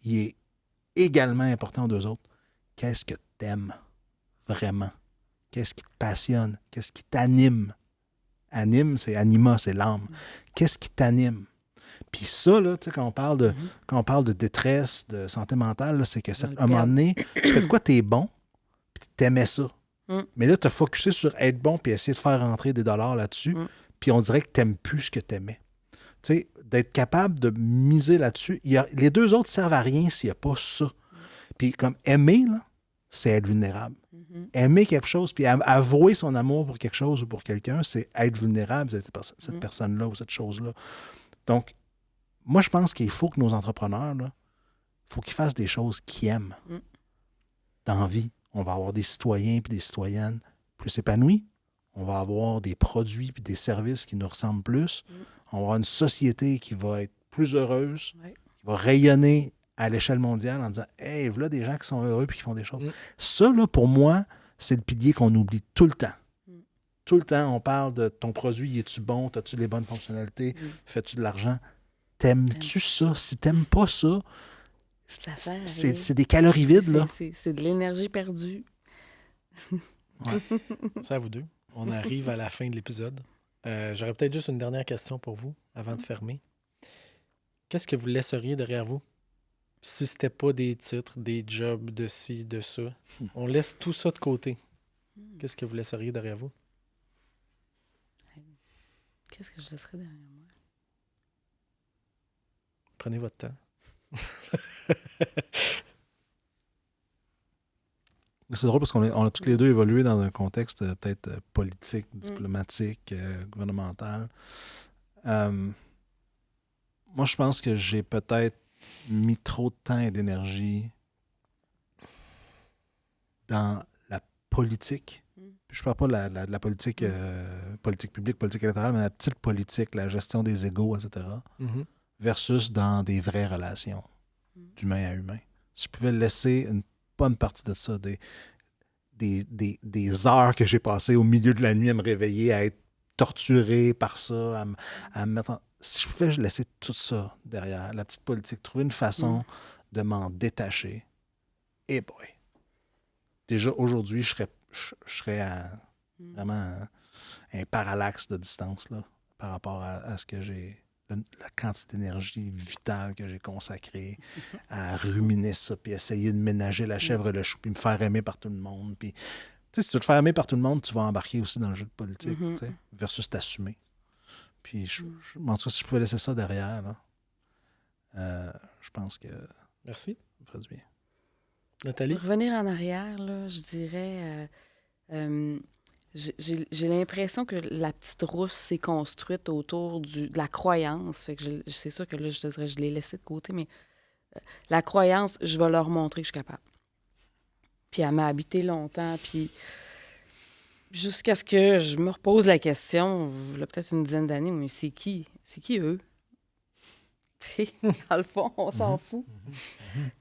il est également important aux 2 autres. Qu'est-ce que tu aimes vraiment? Qu'est-ce qui te passionne? Qu'est-ce qui t'anime? Anime, c'est anima, c'est l'âme. Qu'est-ce qui t'anime? Puis ça, là, tu sais, quand on parle de détresse, de santé mentale, là, c'est que à un moment donné, tu fais de quoi t'es bon, puis t'aimais ça. Mais là, tu as focusé sur être bon puis essayer de faire rentrer des dollars là-dessus, puis on dirait que t'aimes plus ce que t'aimais. Tu sais, d'être capable de miser là-dessus. Les 2 autres servent à rien s'il n'y a pas ça. Puis comme aimer, là, c'est être vulnérable. Aimer quelque chose, puis avouer son amour pour quelque chose ou pour quelqu'un, c'est être vulnérable, cette personne-là ou cette chose-là. Donc, moi, je pense qu'il faut que nos entrepreneurs, il faut qu'ils fassent des choses qu'ils aiment. Dans la vie, on va avoir des citoyens et des citoyennes plus épanouis. On va avoir des produits et des services qui nous ressemblent plus. On va avoir une société qui va être plus heureuse, qui va rayonner à l'échelle mondiale en disant « Hey, voilà des gens qui sont heureux et qui font des choses. Ça, là, pour moi, c'est le pilier qu'on oublie tout le temps. Tout le temps, on parle de ton produit, es-tu bon? As-tu les bonnes fonctionnalités? Fais-tu de l'argent? T'aimes-tu ça? Si t'aimes pas ça, Ça sert à rien. C'est des calories vides, là. C'est de l'énergie perdue. C'est à vous deux. On arrive à la fin de l'épisode. J'aurais peut-être juste une dernière question pour vous avant de fermer. Qu'est-ce que vous laisseriez derrière vous si c'était pas des titres, des jobs, de ci, de ça? On laisse tout ça de côté. Qu'est-ce que vous laisseriez derrière vous? Qu'est-ce que je laisserais derrière moi? Prenez votre temps. C'est drôle parce qu'on a tous les deux évolué dans un contexte peut-être politique, diplomatique, gouvernemental. Moi, je pense que j'ai peut-être mis trop de temps et d'énergie dans la politique. Puis je ne parle pas de la politique, politique publique, politique électorale, mais la petite politique, la gestion des égos, etc., versus dans des vraies relations d'humain à humain. Si je pouvais laisser une bonne partie de ça, des heures que j'ai passées au milieu de la nuit à me réveiller, à être torturé par ça, à me mettre en... Si je pouvais laisser tout ça derrière, la petite politique, trouver une façon de m'en détacher, et boy! Déjà, aujourd'hui, je serais à vraiment un parallaxe de distance là, par rapport à ce que j'ai... La quantité d'énergie vitale que j'ai consacrée à ruminer ça, puis essayer de ménager la chèvre et le chou, puis me faire aimer par tout le monde. Puis, si tu veux te faire aimer par tout le monde, tu vas embarquer aussi dans le jeu de politique, versus t'assumer. Puis, en tout cas, si je pouvais laisser ça derrière, là, je pense que Merci. ça ferait du bien. Nathalie? Pour revenir en arrière, là, je dirais... j'ai l'impression que la petite rousse s'est construite autour de la croyance. Fait que c'est sûr que là, je te dirais, je l'ai laissé de côté, mais la croyance, je vais leur montrer que je suis capable. Puis elle m'a habité longtemps, puis jusqu'à ce que je me repose la question, il y a peut-être une dizaine d'années, mais c'est qui? C'est qui eux? Tu sais, dans le fond, on s'en fout.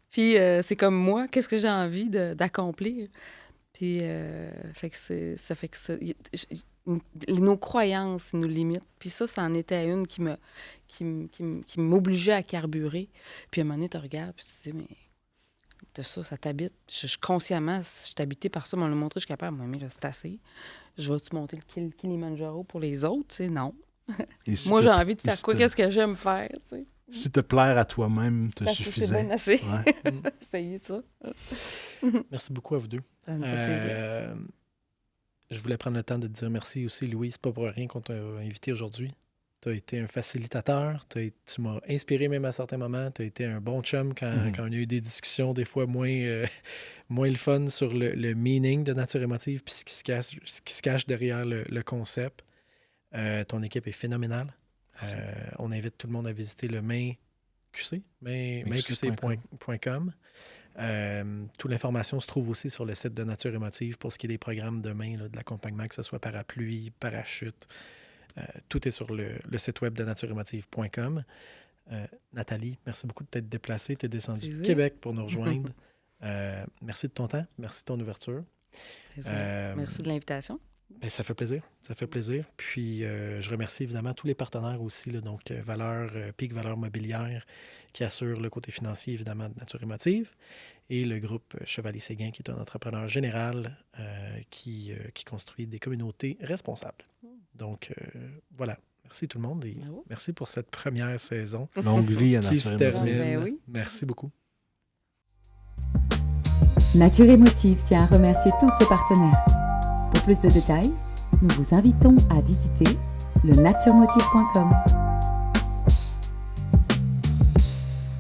Puis c'est comme moi, qu'est-ce que j'ai envie d'accomplir? Puis, ça fait que nos croyances nous limitent. Puis ça en était une qui m'obligeait à carburer. Puis à un moment donné, tu regardes, puis tu te dis, mais de ça t'habite. Consciemment, si je suis habitée par ça, on l'a montré, je suis capable. Moi, mais là, c'est assez. Je vais-tu monter le Kilimanjaro pour les autres? Tu sais, non. Si moi, j'ai envie de faire quoi? Qu'est-ce que j'aime faire? Tu sais? Si te plaire à toi-même te suffisait. C'est bien assez. Ouais. Essayez ça. Merci beaucoup à vous deux. Ça me fait plaisir. Je voulais prendre le temps de te dire merci aussi, Louis. C'est pas pour rien qu'on t'a invité aujourd'hui. Tu as été un facilitateur. Tu m'as inspiré même à certains moments. Tu as été un bon chum quand on a eu des discussions des fois moins le fun sur le meaning de nature émotive puis ce qui se cache derrière le concept. Ton équipe est phénoménale. On invite tout le monde à visiter le mainqc.com. Toute l'information se trouve aussi sur le site de Nature Émotive pour ce qui est des programmes de main, là, de l'accompagnement, que ce soit parapluie, parachute. Tout est sur le site web de natureémotive.com. Nathalie, merci beaucoup de t'être déplacée. Tu es descendue du Québec pour nous rejoindre. Merci de ton temps. Merci de ton ouverture. Merci de l'invitation. Ben, ça fait plaisir. Ça fait plaisir. Puis, je remercie évidemment tous les partenaires aussi, là, donc Pic Valeur Mobilière, qui assure le côté financier, évidemment, de Nature Émotive, et le groupe Chevalier-Séguin, qui est un entrepreneur général qui construit des communautés responsables. Donc, voilà. Merci tout le monde et merci pour cette première saison. Longue vie à qui Nature se Émotive. termine. Ben oui. Merci beaucoup. Nature Émotive tient à remercier tous ses partenaires. Pour plus de détails, nous vous invitons à visiter le naturemotive.com.